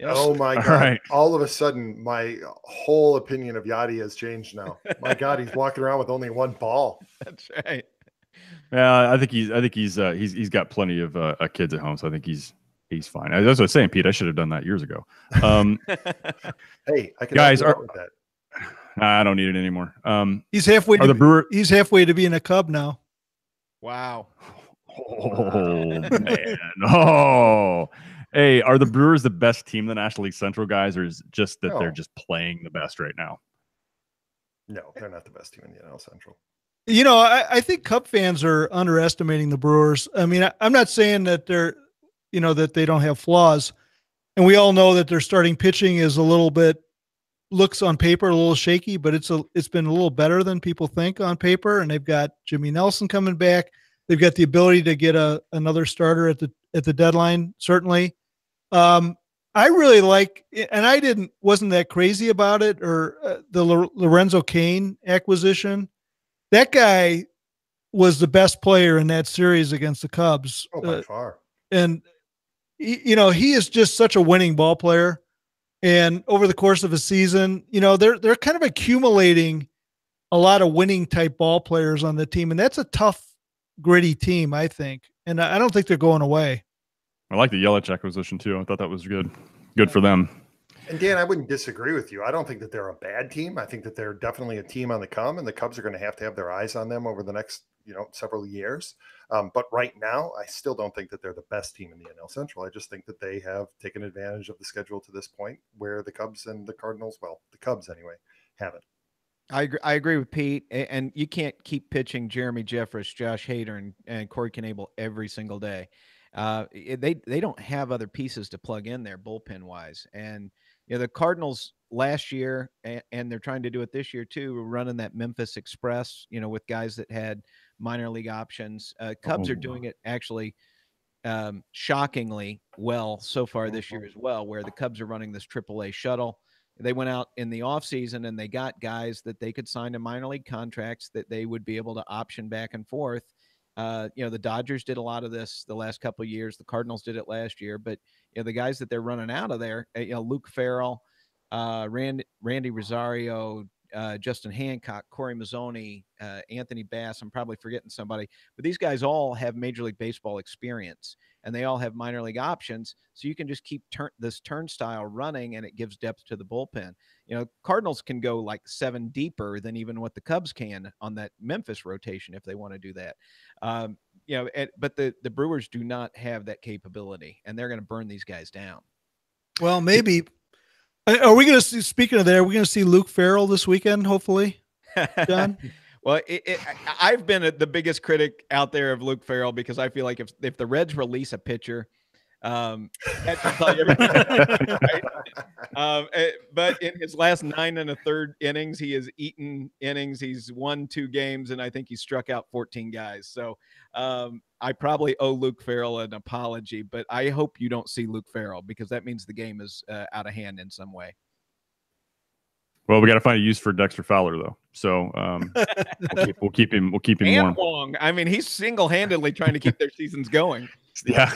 Oh my God. Right. All of a sudden, my whole opinion of Yachty has changed now. My God, he's walking around with only one ball. That's right. Yeah, I think he's got plenty of kids at home, so I think he's fine. That's what I was saying, Pete. I should have done that years ago. Hey, I can guys with that. I don't need it anymore. He's halfway. He's halfway to being a Cub now. Wow. Oh man. Oh. Hey, are the Brewers the best team in the National League Central, guys, or is it just that they're just playing the best right now? No, they're not the best team in the NL Central. You know, I think Cub fans are underestimating the Brewers. I mean, I'm not saying that that they don't have flaws, and we all know that their starting pitching is a little bit, looks on paper a little shaky, but it's been a little better than people think on paper. And they've got Jimmy Nelson coming back. They've got the ability to get another starter at the deadline, certainly. I really like, and I wasn't that crazy about it, or the Lorenzo Cain acquisition. That guy was the best player in that series against the Cubs. Oh, by far. And he is just such a winning ball player. And over the course of a season, they're kind of accumulating a lot of winning type ball players on the team, and that's a tough, gritty team, I think. And I don't think they're going away. I like the Yelich acquisition too. I thought that was good for them. And Dan, I wouldn't disagree with you. I don't think that they're a bad team. I think that they're definitely a team on the come, and the Cubs are going to have their eyes on them over the next, several years. But right now, I still don't think that they're the best team in the NL Central. I just think that they have taken advantage of the schedule to this point, where the Cubs and the Cardinals, the Cubs anyway, haven't. I agree with Pete, and you can't keep pitching Jeremy Jeffress, Josh Hader, and Corey Knebel every single day. They don't have other pieces to plug in there bullpen wise. And the Cardinals last year, and they're trying to do it this year too, running that Memphis Express, with guys that had minor league options. Cubs are doing it actually shockingly well so far this year as well, where the Cubs are running this AAA shuttle. They went out in the offseason and they got guys that they could sign to minor league contracts that they would be able to option back and forth. The Dodgers did a lot of this the last couple of years. The Cardinals did it last year, but the guys that they're running out of there, Luke Farrell, Randy Rosario, Justin Hancock, Corey Mazzoni, Anthony Bass. I'm probably forgetting somebody, but these guys all have Major League Baseball experience, and they all have minor league options. So you can just keep this turnstile running, and it gives depth to the bullpen. Cardinals can go like 7 deeper than even what the Cubs can on that Memphis rotation if they want to do that. But the Brewers do not have that capability, and they're going to burn these guys down. Well, maybe. Are we going to see, speaking of that, are we going to see Luke Farrell this weekend, hopefully, John? Well, I've been the biggest critic out there of Luke Farrell because I feel like if the Reds release a pitcher, that should tell you everything, right? But in his last 9 1/3 innings, he has eaten innings. He's won 2 games, and I think he struck out 14 guys. So I probably owe Luke Farrell an apology, but I hope you don't see Luke Farrell because that means the game is out of hand in some way. Well, we got to find a use for Dexter Fowler, though. So we'll keep him and warm. Wong. I mean, he's single-handedly trying to keep their seasons going. Yeah.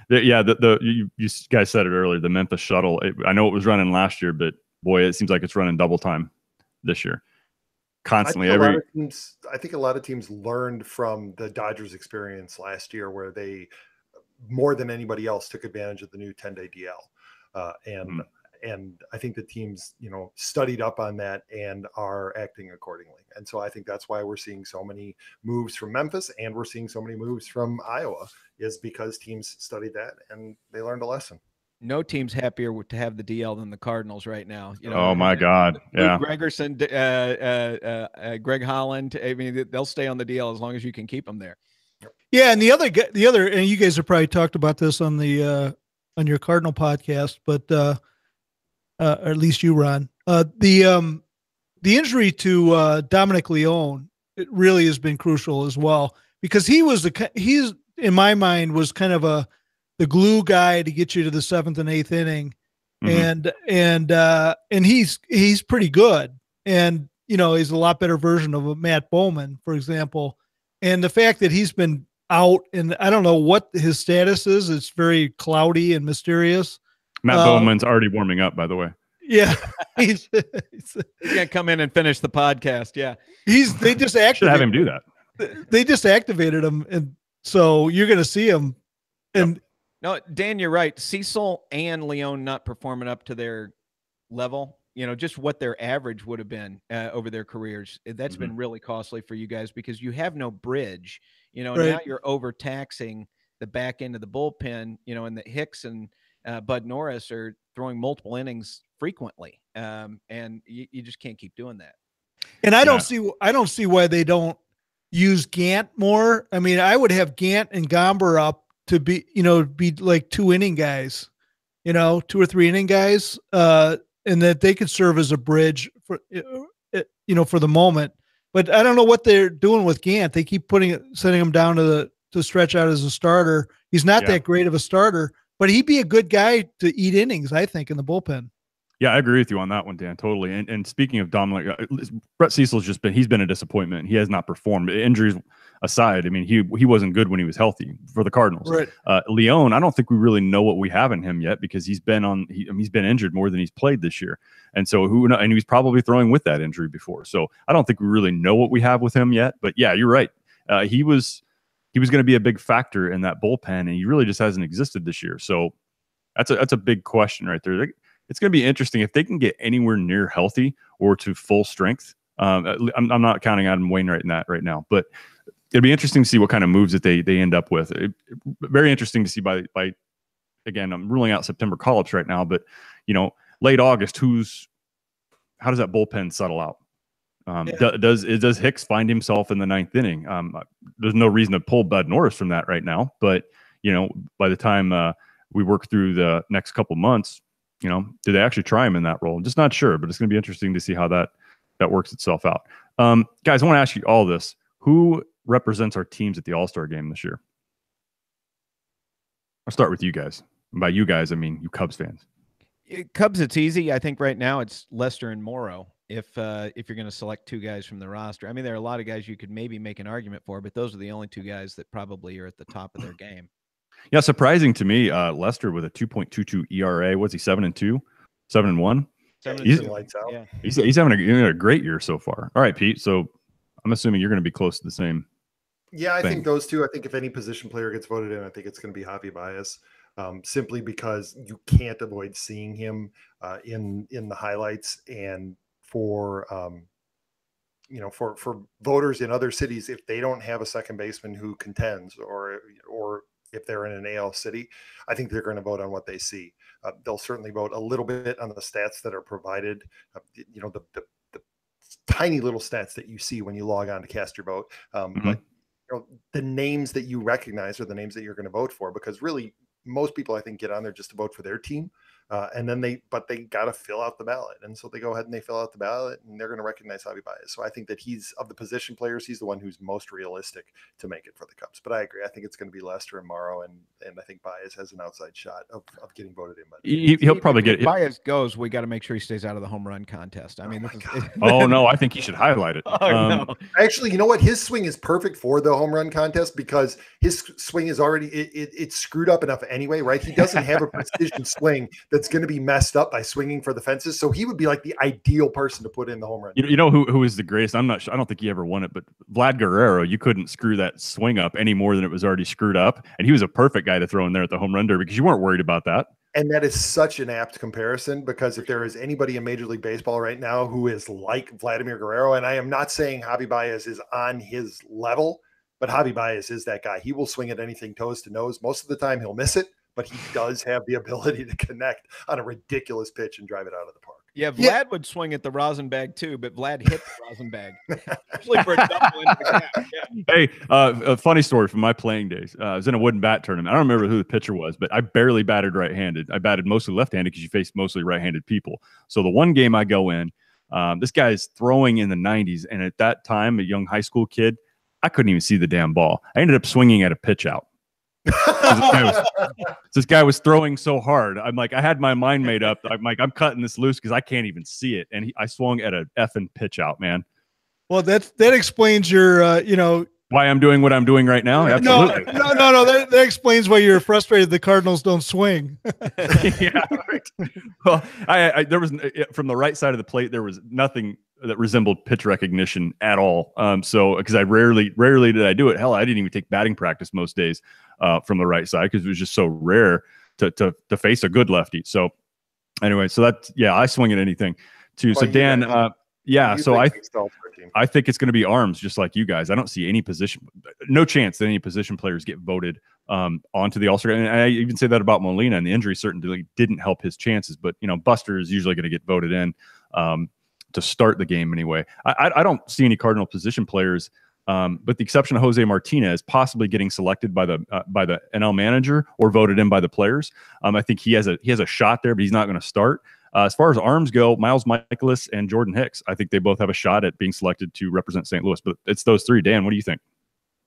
You guys said it earlier, the Memphis shuttle. I know it was running last year, but boy, it seems like it's running double time this year. Constantly. I think a lot of teams learned from the Dodgers experience last year, where they, more than anybody else, took advantage of the new 10-day DL. And I think the teams, studied up on that and are acting accordingly. And so I think that's why we're seeing so many moves from Memphis and we're seeing so many moves from Iowa, is because teams studied that and they learned a lesson. No team's happier to have the DL than the Cardinals right now. Oh my God. Yeah. Luke Gregerson, Greg Holland. I mean, they'll stay on the DL as long as you can keep them there. Yeah. And the other, and you guys have probably talked about this on the, on your Cardinal podcast, but, or at least you, Ron, the injury to, Dominic Leone, it really has been crucial as well, because he's in my mind was kind of the glue guy to get you to the 7th and 8th inning. And he's pretty good. And, he's a lot better version of a Matt Bowman, for example. And the fact that he's been out, and I don't know what his status is. It's very cloudy and mysterious. Matt Bowman's already warming up, by the way. Yeah. He's gonna come in and finish the podcast. Yeah. They just activated, should have him do that. They just activated him. And so you're going to see him. And no, Dan, you're right. Cecil and Leone not performing up to their level, just what their average would have been over their careers. That's been really costly for you guys because you have no bridge, Right. Now you're overtaxing the back end of the bullpen, and that Hicks and Bud Norris are throwing multiple innings frequently. And you just can't keep doing that. And I don't see why they don't use Gant more. I mean, I would have Gant and Gomber up to be like 2 inning guys, 2 or 3 inning guys, and that they could serve as a bridge for, for the moment. But I don't know what they're doing with Gant. They keep sending him down to stretch out as a starter. He's not that great of a starter, but he'd be a good guy to eat innings, I think, in the bullpen. Yeah, I agree with you on that one, Dan. Totally. And speaking of Dominic, Brett Cecil's he's been a disappointment. He has not performed. Injuries aside, I mean, he wasn't good when he was healthy for the Cardinals. Right. Leone, I don't think we really know what we have in him yet because he's been injured more than he's played this year. And so and he's probably throwing with that injury before. So I don't think we really know what we have with him yet. But yeah, you're right. He was going to be a big factor in that bullpen, and he really just hasn't existed this year. So that's a big question right there. It's going to be interesting if they can get anywhere near healthy or to full strength. I'm not counting Adam Wainwright in that right now, but it'd be interesting to see what kind of moves that they end up with. Very interesting to see by again, I'm ruling out September call-ups right now, but late August, how does that bullpen settle out? Does Hicks find himself in the 9th inning? There's no reason to pull Bud Norris from that right now, but by the time we work through the next couple months, do they actually try him in that role? I'm just not sure, but it's going to be interesting to see how that works itself out. Guys, I want to ask you all this. Who represents our teams at the All-Star game this year? I'll start with you guys. And by you guys, I mean you Cubs fans. Cubs, it's easy. I think right now it's Lester and Morrow. If you're going to select 2 guys from the roster, I mean, there are a lot of guys you could maybe make an argument for, but those are the only 2 guys that probably are at the top of their game. Yeah, surprising to me, Lester with a 2.22 ERA. What's he, 7-2, 7-1? He's having a great year so far. All right, Pete. So I'm assuming you're going to be close to the same. Yeah, I think those 2. I think if any position player gets voted in, I think it's going to be Javi Baez, simply because you can't avoid seeing him in the highlights, and for for voters in other cities, if they don't have a second baseman who contends, or if they're in an AL city, I think they're going to vote on what they see. They'll certainly vote a little bit on the stats that are provided, the tiny little stats that you see when you log on to cast your vote. But the names that you recognize are the names that you're going to vote for, because really most people, I think, get on there just to vote for their team. And then they got to fill out the ballot. And so they go ahead and they fill out the ballot, and they're going to recognize Javi Baez. So I think that he's, of the position players, he's the one who's most realistic to make it for the Cubs. But I agree. I think it's going to be Lester and Morrow, and I think Baez has an outside shot of getting voted in. But he'll probably get it. Baez goes, we got to make sure he stays out of the home run contest. I mean, oh no, I think he should highlight it. No. Actually, you know what? His swing is perfect for the home run contest, because his swing is already it's screwed up enough anyway, right? He doesn't have a precision swing that's going to be messed up by swinging for the fences. So he would be like the ideal person to put in the home run. You know who is the greatest? I'm not sure. I don't think he ever won it, but Vlad Guerrero, you couldn't screw that swing up any more than it was already screwed up. And he was a perfect guy to throw in there at the home run derby, because you weren't worried about that. And that is such an apt comparison, because if there is anybody in Major League Baseball right now who is like Vladimir Guerrero, and I am not saying Javi Baez is on his level, but Javi Baez is that guy. He will swing at anything toes to nose. Most of the time he'll miss it, but he does have the ability to connect on a ridiculous pitch and drive it out of the park. Yeah, Vlad would swing at the rosin bag too, but Vlad hit the rosin bag. Usually for a double into the gap. Yeah. Hey, a funny story from my playing days. I was in a wooden bat tournament. I don't remember who the pitcher was, but I barely batted right-handed. I batted mostly left-handed because you faced mostly right-handed people. So the one game I go in, this guy's throwing in the 90s, and at that time, a young high school kid, I couldn't even see the damn ball. I ended up swinging at a pitch out. This guy was throwing so hard. I'm like, I had my mind made up. I'm like, I'm cutting this loose because I can't even see it. And I swung at a effing pitch out, man. Well, that explains your, why I'm doing what I'm doing right now. Absolutely. No. That explains why you're frustrated the Cardinals don't swing. Yeah, right. Well, there was, from the right side of the plate, there was nothing that resembled pitch recognition at all. So because I rarely did I do it. Hell, I didn't even take batting practice most days from the right side because it was just so rare to face a good lefty. So anyway, so I swing at anything too. Well, so Dan, so I think it's going to be arms, just like you guys. I don't see any position, no chance that any position players get voted onto the All-Star. And I even say that about Molina, and the injury certainly didn't help his chances. But Buster is usually going to get voted in to start the game anyway. I don't see any Cardinal position players, with the exception of Jose Martinez, possibly getting selected by the NL manager or voted in by the players. I think he has a shot there, but he's not going to start. As far as arms go, Miles Mikolas and Jordan Hicks, I think they both have a shot at being selected to represent St. Louis. But it's those three. Dan, what do you think?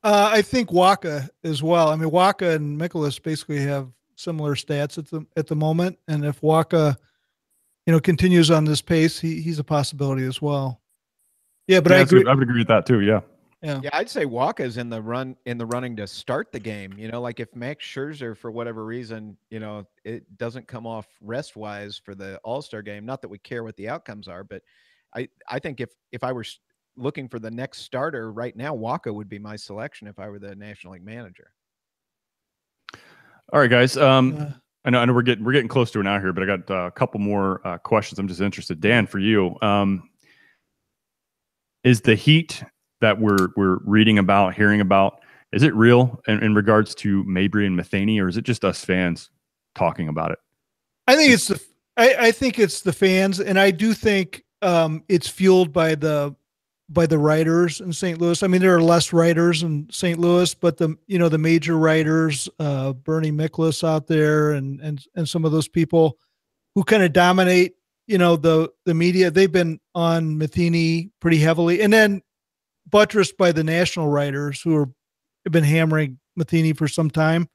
I think Waka as well. I mean, Waka and Mikolas basically have similar stats at the moment, and if Waka, continues on this pace, he's a possibility as well. Yeah, but I agree. I would agree with that too. Yeah. Yeah, I'd say Waka's in the running to start the game. Like if Max Scherzer, for whatever reason, it doesn't come off rest wise for the All-Star game. Not that we care what the outcomes are, but I think if I were looking for the next starter right now, Waka would be my selection if I were the National League manager. All right, guys. I know we're getting close to an hour here, but I got a couple more questions. I'm just interested. Dan, for you, is the heat that we're reading about, hearing about, is it real in regards to Mabry and Matheny, or is it just us fans talking about it? I think it's the fans, and I do think it's fueled by the writers in St. Louis. I mean, there are less writers in St. Louis, but the major writers, Bernie Miklasz out there, and some of those people who kind of dominate, the media. They've been on Matheny pretty heavily, and then buttressed by the national writers who have been hammering Matheny for some time.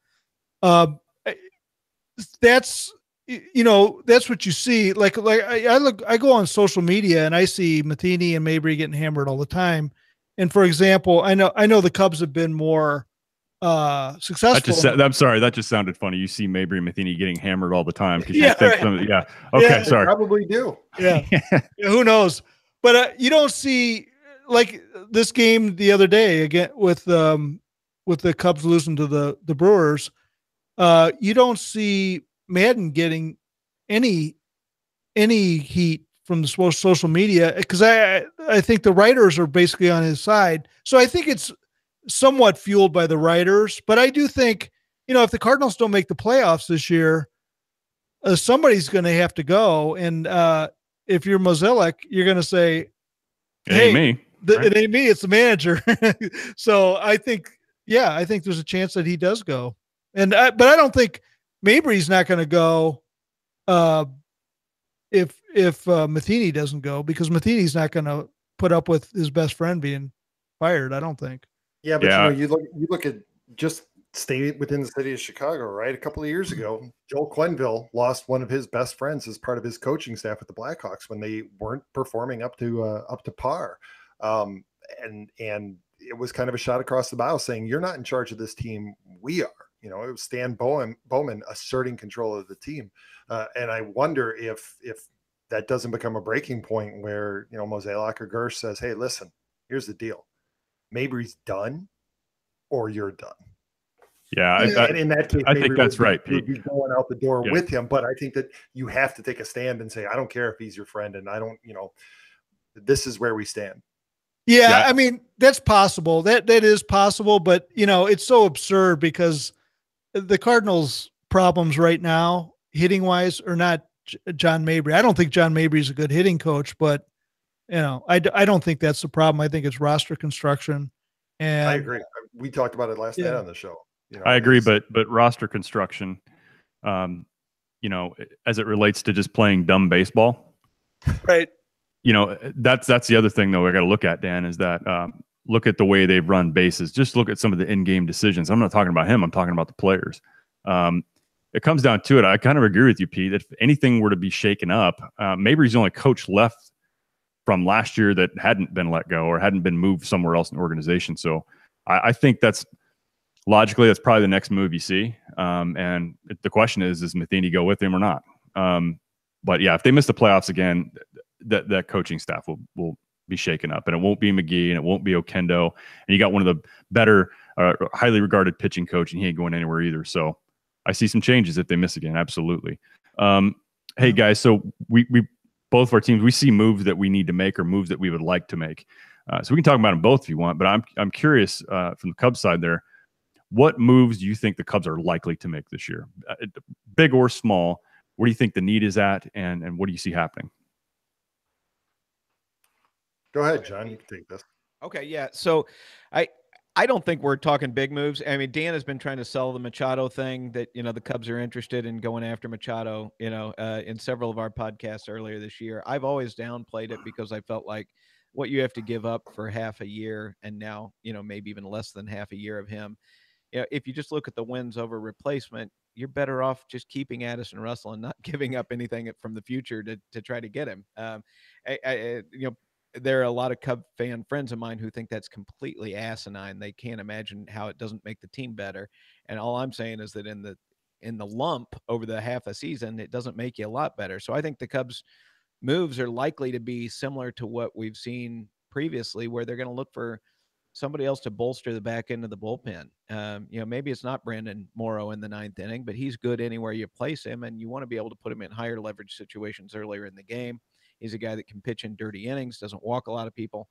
That's what you see. Like I go on social media and I see Matheny and Mabry getting hammered all the time. And for example, I know the Cubs have been more successful. I'm sorry, that just sounded funny. You see Mabry and Matheny getting hammered all the time because Okay, sorry. Probably do. Yeah. Who knows? But you don't see like this game the other day again with the Cubs losing to the Brewers. You don't see Madden getting any heat from the social media because I think the writers are basically on his side. So I think it's somewhat fueled by the writers, but I do think, if the Cardinals don't make the playoffs this year, somebody's going to have to go. And if you're Mozeliak, you're going to say, "Hey, it ain't me. It ain't me. It's the manager." So I think there's a chance that he does go. But I don't think Mabry's not going to go if Matheny doesn't go, because Matheny's not going to put up with his best friend being fired. I don't think. Yeah, but you look at just stay within the city of Chicago, right? A couple of years ago, Joel Quenneville lost one of his best friends as part of his coaching staff at the Blackhawks when they weren't performing up to par, and it was kind of a shot across the bow saying, "You're not in charge of this team. We are." It was Stan Bowman asserting control of the team, and I wonder if that doesn't become a breaking point where Mozeliak or Gersh says, "Hey, listen, here's the deal. Mabry's done, or you're done." Yeah, and in that case, I think that's right, Pete. You'd be going out the door Yeah. with him, but I think that you have to take a stand and say, I don't care if he's your friend, and I don't, this is where we stand. Yeah, I mean, that's possible. That is possible, but it's so absurd because the Cardinals' problems right now, hitting wise, are not John Mabry. I don't think John Mabry is a good hitting coach, but I don't think that's the problem. I think it's roster construction. And I agree. We talked about it last night on the show. I agree, but roster construction, as it relates to just playing dumb baseball, right? That's the other thing though I got to look at, Dan, is that look at the way they've run bases. Just look at some of the in-game decisions. I'm not talking about him. I'm talking about the players. It comes down to it. I kind of agree with you, Pete. If anything were to be shaken up, Mabry's the only coach left from last year that hadn't been let go or hadn't been moved somewhere else in the organization. So I think that's logically, that's probably the next move you see. And the question is, does Matheny go with him or not? But yeah, if they miss the playoffs again, that coaching staff will be shaken up, and it won't be McGee and it won't be Okendo. And you got one of the better, highly regarded pitching coach, and he ain't going anywhere either. So I see some changes if they miss again. Absolutely. Hey guys, so we both of our teams, we see moves that we need to make or moves that we would like to make. So we can talk about them both if you want, but I'm curious from the Cubs side there, what moves do you think the Cubs are likely to make this year? Big or small, where do you think the need is at, and what do you see happening? Go ahead, John. You can take this. Okay, yeah. So I don't think we're talking big moves. I mean, Dan has been trying to sell the Machado thing that, the Cubs are interested in going after Machado, in several of our podcasts earlier this year. I've always downplayed it because I felt like what you have to give up for half a year, and now, maybe even less than half a year of him. If you just look at the wins over replacement, you're better off just keeping Addison Russell and not giving up anything from the future to try to get him. There are a lot of Cub fan friends of mine who think that's completely asinine. They can't imagine how it doesn't make the team better. And all I'm saying is that in the lump over the half a season, it doesn't make you a lot better. So I think the Cubs moves are likely to be similar to what we've seen previously, where they're going to look for somebody else to bolster the back end of the bullpen. Maybe it's not Brandon Morrow in the ninth inning, but he's good anywhere you place him, and you want to be able to put him in higher leverage situations earlier in the game. He's a guy that can pitch in dirty innings, doesn't walk a lot of people.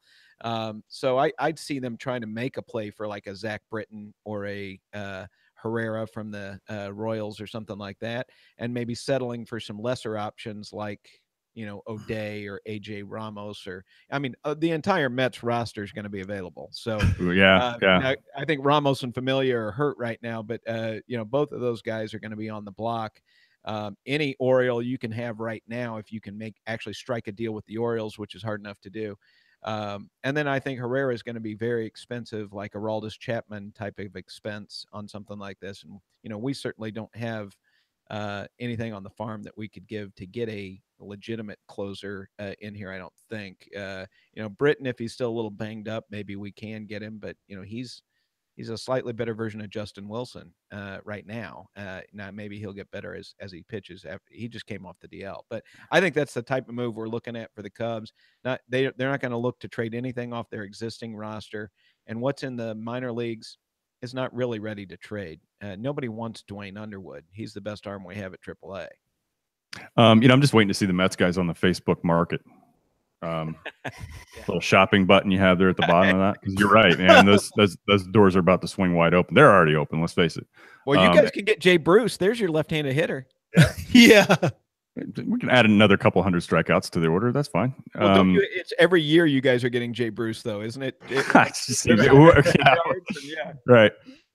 So I'd see them trying to make a play for like a Zach Britton or a Herrera from the Royals or something like that, and maybe settling for some lesser options like, O'Day or AJ Ramos, or the entire Mets roster is going to be available. So I think Ramos and Familia are hurt right now, but both of those guys are going to be on the block. Any Oriole you can have right now, if you can actually strike a deal with the Orioles, which is hard enough to do. And then I think Herrera is going to be very expensive, like Aroldis Chapman type of expense on something like this. And, we certainly don't have anything on the farm that we could give to get a legitimate closer in here. I don't think, Britton, if he's still a little banged up, maybe we can get him, but he's a slightly better version of Justin Wilson right now. Now maybe he'll get better as he pitches. After he just came off the DL, but I think that's the type of move we're looking at for the Cubs. They're not going to look to trade anything off their existing roster, and what's in the minor leagues is not really ready to trade. Nobody wants Dwayne Underwood. He's the best arm we have at AAA. I'm just waiting to see the Mets guys on the Facebook market. Little shopping button you have there at the bottom of that, because you're right, man. Those doors are about to swing wide open. They're already open. Let's face it. Well, you guys can get Jay Bruce. There's your left-handed hitter. Yeah. We can add another couple hundred strikeouts to the order. That's fine. Well, it's every year you guys are getting Jay Bruce, though, isn't it? Right.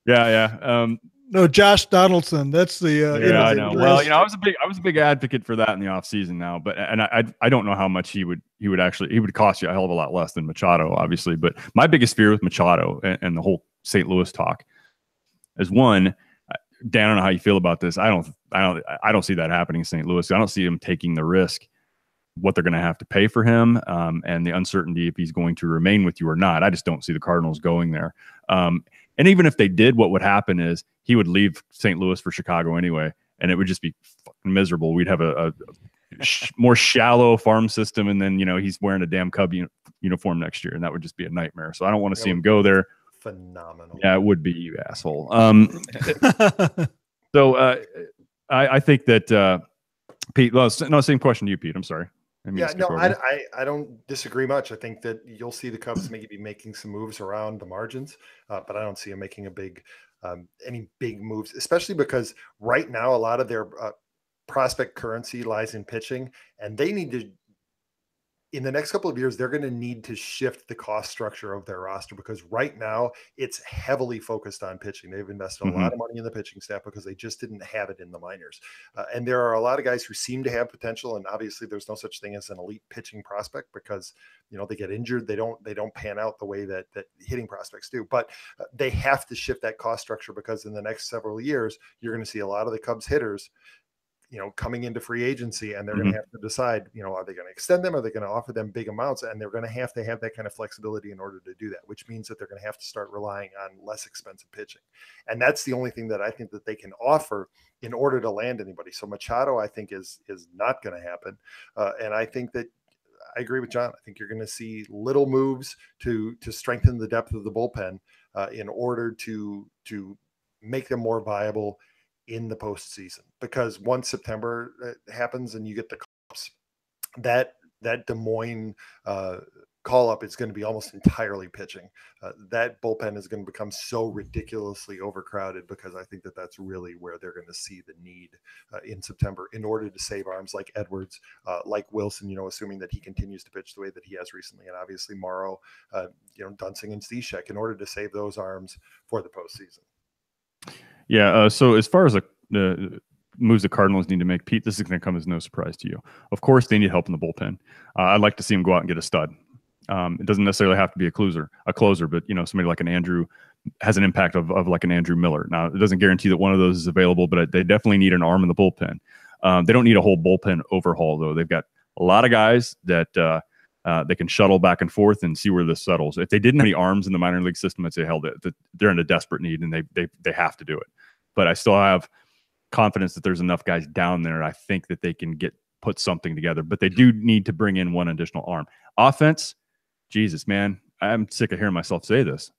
Yeah. No, Josh Donaldson. That's the I know. Well, I was a big advocate for that in the offseason now, but I don't know how much he would cost you a hell of a lot less than Machado, obviously. But my biggest fear with Machado and the whole St. Louis talk is, one, Dan, I don't know how you feel about this. I don't see that happening in St. Louis. I don't see him taking the risk, what they're going to have to pay for him, and the uncertainty if he's going to remain with you or not. I just don't see the Cardinals going there. And even if they did, what would happen is he would leave St. Louis for Chicago anyway, and it would just be fucking miserable. We'd have a more shallow farm system, and then he's wearing a damn Cub uniform next year, and that would just be a nightmare. So I don't want to see him go there. phenomenal. Yeah, it would be, you asshole. So I think that Pete. Well, no, same question to you, Pete. I'm sorry. Yeah, no, I don't disagree much. I think that you'll see the Cubs maybe making some moves around the margins, but I don't see them making any big moves, especially because right now a lot of their prospect currency lies in pitching, and they need to. In the next couple of years, they're going to need to shift the cost structure of their roster because right now it's heavily focused on pitching. They've invested a lot of money in the pitching staff because they just didn't have it in the minors. And there are a lot of guys who seem to have potential. And obviously there's no such thing as an elite pitching prospect because, they get injured. They don't pan out the way that hitting prospects do, but they have to shift that cost structure because in the next several years, you're going to see a lot of the Cubs hitters coming into free agency, and they're going to have to decide, are they going to extend them? Are they going to offer them big amounts? And they're going to have that kind of flexibility in order to do that, which means that they're going to have to start relying on less expensive pitching. And that's the only thing that I think that they can offer in order to land anybody. So Machado, I think is not going to happen. And I think that I agree with John. I think you're going to see little moves to strengthen the depth of the bullpen in order to make them more viable in the postseason, because once September happens and you get the Cubs, that Des Moines call up is going to be almost entirely pitching. That bullpen is going to become so ridiculously overcrowded because I think that that's really where they're going to see the need in September in order to save arms like Edwards, like Wilson, assuming that he continues to pitch the way that he has recently, and obviously Morrow, Dunsing and Stishek, in order to save those arms for the postseason. Yeah. So as far as the moves the Cardinals need to make, Pete, this is going to come as no surprise to you. Of course, they need help in the bullpen. I'd like to see them go out and get a stud. It doesn't necessarily have to be a closer, but somebody like an Andrew has an impact of like an Andrew Miller. Now, it doesn't guarantee that one of those is available, but they definitely need an arm in the bullpen. They don't need a whole bullpen overhaul, though. They've got a lot of guys that they can shuttle back and forth and see where this settles. If they didn't have any arms in the minor league system, I'd say, hell, they're in a desperate need, and they have to do it. But I still have confidence that there's enough guys down there. I think that they can put something together, but they do need to bring in one additional arm. Offense, Jesus, man, I'm sick of hearing myself say this.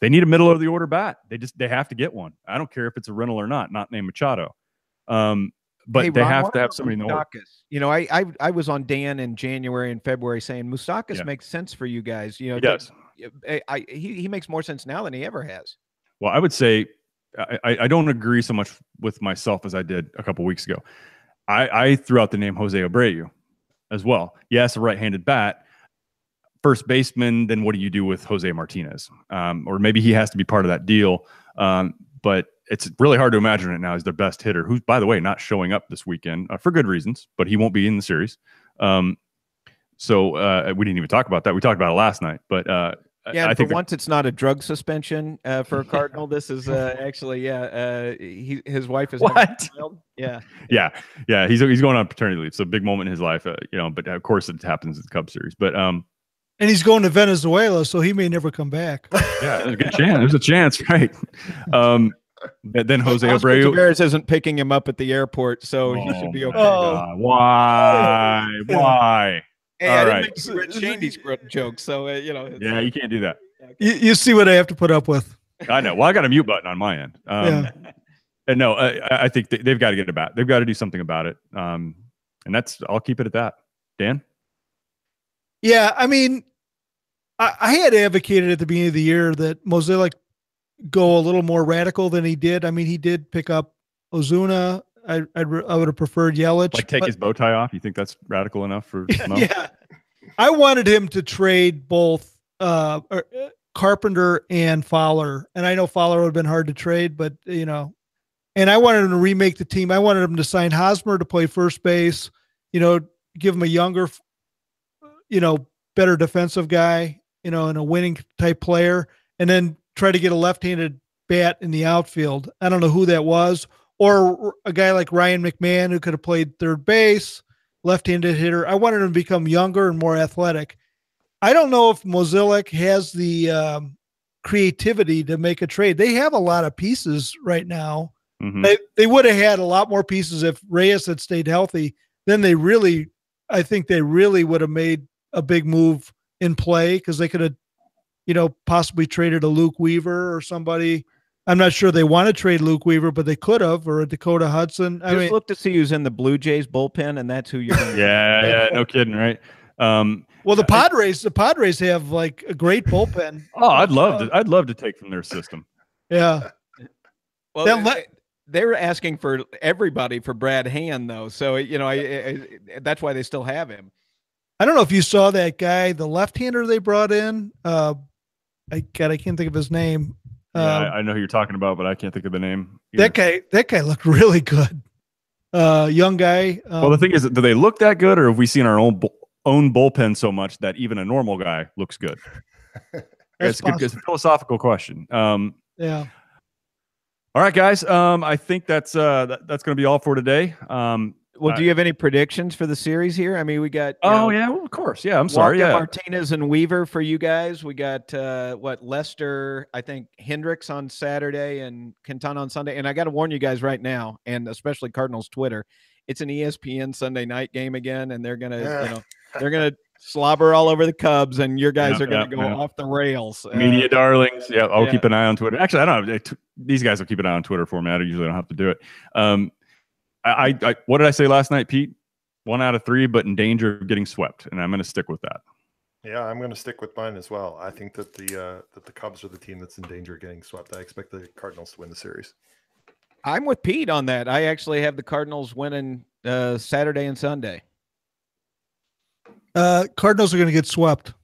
They need a middle of the order bat. They have to get one. I don't care if it's a rental or not named Machado. But hey, Ron, they have to have somebody in the order. I was on Dan in January and February saying Moustakas makes sense for you guys. He does. He makes more sense now than he ever has. Well, I would say I don't agree so much with myself as I did a couple weeks ago. I threw out the name Jose Abreu as well. Yes, a right-handed bat, first baseman. Then what do you do with Jose Martinez? Or maybe he has to be part of that deal. But it's really hard to imagine right now as their best hitter, who's, by the way, not showing up this weekend for good reasons, but he won't be in the series. So we didn't even talk about that. We talked about it last night, but I think once it's not a drug suspension for a Cardinal. This is actually, his wife is what? Yeah. He's going on paternity leave, so big moment in his life, But of course, it happens in the Cubs series. But and he's going to Venezuela, so he may never come back. Yeah, there's a good chance. There's a chance, right? Then Jose Abreu Tavares isn't picking him up at the airport, so he should be okay. Why? Hey, I didn't make the Red Shandy's joke, so yeah, you can't do that. You see what I have to put up with. I know. Well, I got a mute button on my end. And no, I think they've got to get it back. They've got to do something about it. And I'll keep it at that. Dan? Yeah, I mean, I had advocated at the beginning of the year that Mozeliak go a little more radical than he did. I mean, he did pick up Ozuna. I would have preferred Yelich. Like take his bow tie off? You think that's radical enough for Mo? Yeah. I wanted him to trade both Carpenter and Fowler. And I know Fowler would have been hard to trade, but, and I wanted him to remake the team. I wanted him to sign Hosmer to play first base, give him a younger, better defensive guy, and a winning type player, and then try to get a left-handed bat in the outfield. I don't know who that was. Or a guy like Ryan McMahon who could have played third base, left-handed hitter. I wanted him to become younger and more athletic. I don't know if Mozeliak has the creativity to make a trade. They have a lot of pieces right now. Mm-hmm. They would have had a lot more pieces if Reyes had stayed healthy. Then I think they really would have made a big move in play because they could have possibly traded a Luke Weaver or somebody. I'm not sure they want to trade Luke Weaver, but they could have, or a Dakota Hudson. Just look to see who's in the Blue Jays bullpen, and that's who you're going to yeah, no kidding, right? Well, the Padres have like a great bullpen. Oh, I'd love to take from their system. Yeah. Well, they're asking for everybody for Brad Hand, though. So, that's why they still have him. I don't know if you saw that guy, the left-hander they brought in. I can't think of his name. Yeah, I know who you're talking about, but I can't think of the name. Either. That guy looked really good. Young guy. Well, the thing is, do they look that good, or have we seen our own bullpen so much that even a normal guy looks good? It's a philosophical question. Yeah. All right, guys. I think that's going to be all for today. Well, do you have any predictions for the series here? I mean, we got. Yeah, well, of course. Yeah, I'm sorry. Yeah, Martinez and Weaver for you guys. We got Lester. I think Hendricks on Saturday and Quintana on Sunday. And I got to warn you guys right now, and especially Cardinals Twitter, it's an ESPN Sunday night game again, and they're gonna slobber all over the Cubs, and your guys are gonna go off the rails. Media darlings. Yeah, I'll keep an eye on Twitter. Actually, I don't know. These guys will keep an eye on Twitter for me. I usually don't have to do it. I what did I say last night, Pete? 1 out of 3, but in danger of getting swept, and I'm going to stick with that. Yeah, I'm going to stick with mine as well. I think that the Cubs are the team that's in danger of getting swept. I expect the Cardinals to win the series. I'm with Pete on that. I actually have the Cardinals winning Saturday and Sunday. Cardinals are going to get swept.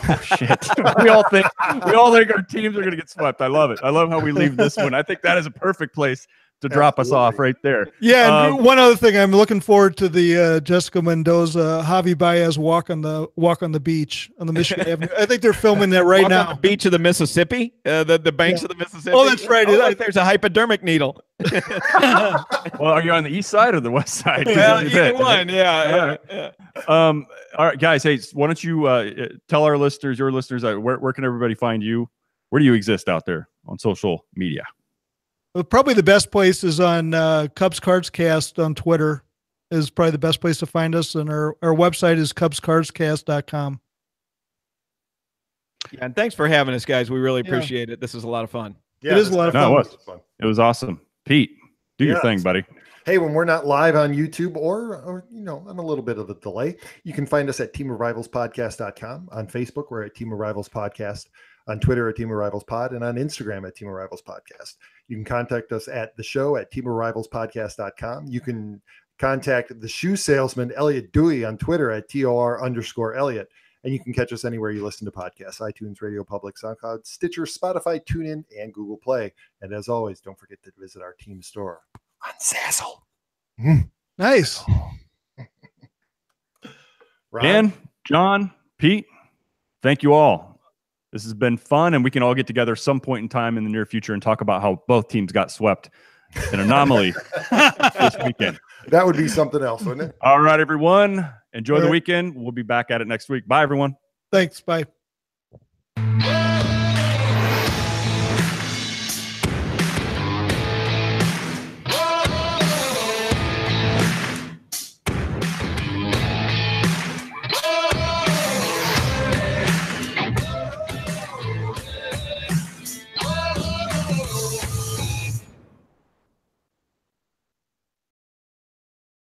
Oh, shit. we all think our teams are going to get swept. I love it. I love how we leave this one. I think that is a perfect place to drop us off right there. Yeah, and one other thing, I'm looking forward to the Jessica Mendoza, Javi Baez walk on the beach on the Michigan Avenue. I think they're filming that right now. On the beach of the Mississippi, the banks of the Mississippi. Oh, that's right. There's a hypodermic needle. Well, are you on the east side or the west side? Either one. Yeah. All right, guys. Hey, why don't you tell our listeners, your listeners, where can everybody find you? Where do you exist out there on social media? Well, probably the best place is on Cubs Cards Cast on Twitter is probably the best place to find us. And our website is cubscardscast.com. Yeah, and thanks for having us, guys. We really appreciate it. This is a lot of fun. Yeah, it is a lot of fun. No, it was awesome. Pete, do your thing, buddy. Hey, when we're not live on YouTube or on a little bit of a delay, you can find us at teamofrivalspodcast.com. On Facebook, we're at Team of Rivals Podcast. On Twitter at Team of Rivals Pod, and on Instagram at Team of Rivals Podcast. You can contact us at the show at teamofrivalspodcast.com. You can contact the shoe salesman, Elliot Dewey, on Twitter at TOR_Elliot. And you can catch us anywhere you listen to podcasts, iTunes, Radio Public, SoundCloud, Stitcher, Spotify, TuneIn, and Google Play. And as always, don't forget to visit our team store on Zazzle. Nice. Dan, John, Pete, thank you all. This has been fun, and we can all get together some point in time in the near future and talk about how both teams got swept. An anomaly this weekend. That would be something else, wouldn't it? All right, everyone. Enjoy the weekend. We'll be back at it next week. Bye, everyone. Thanks. Bye.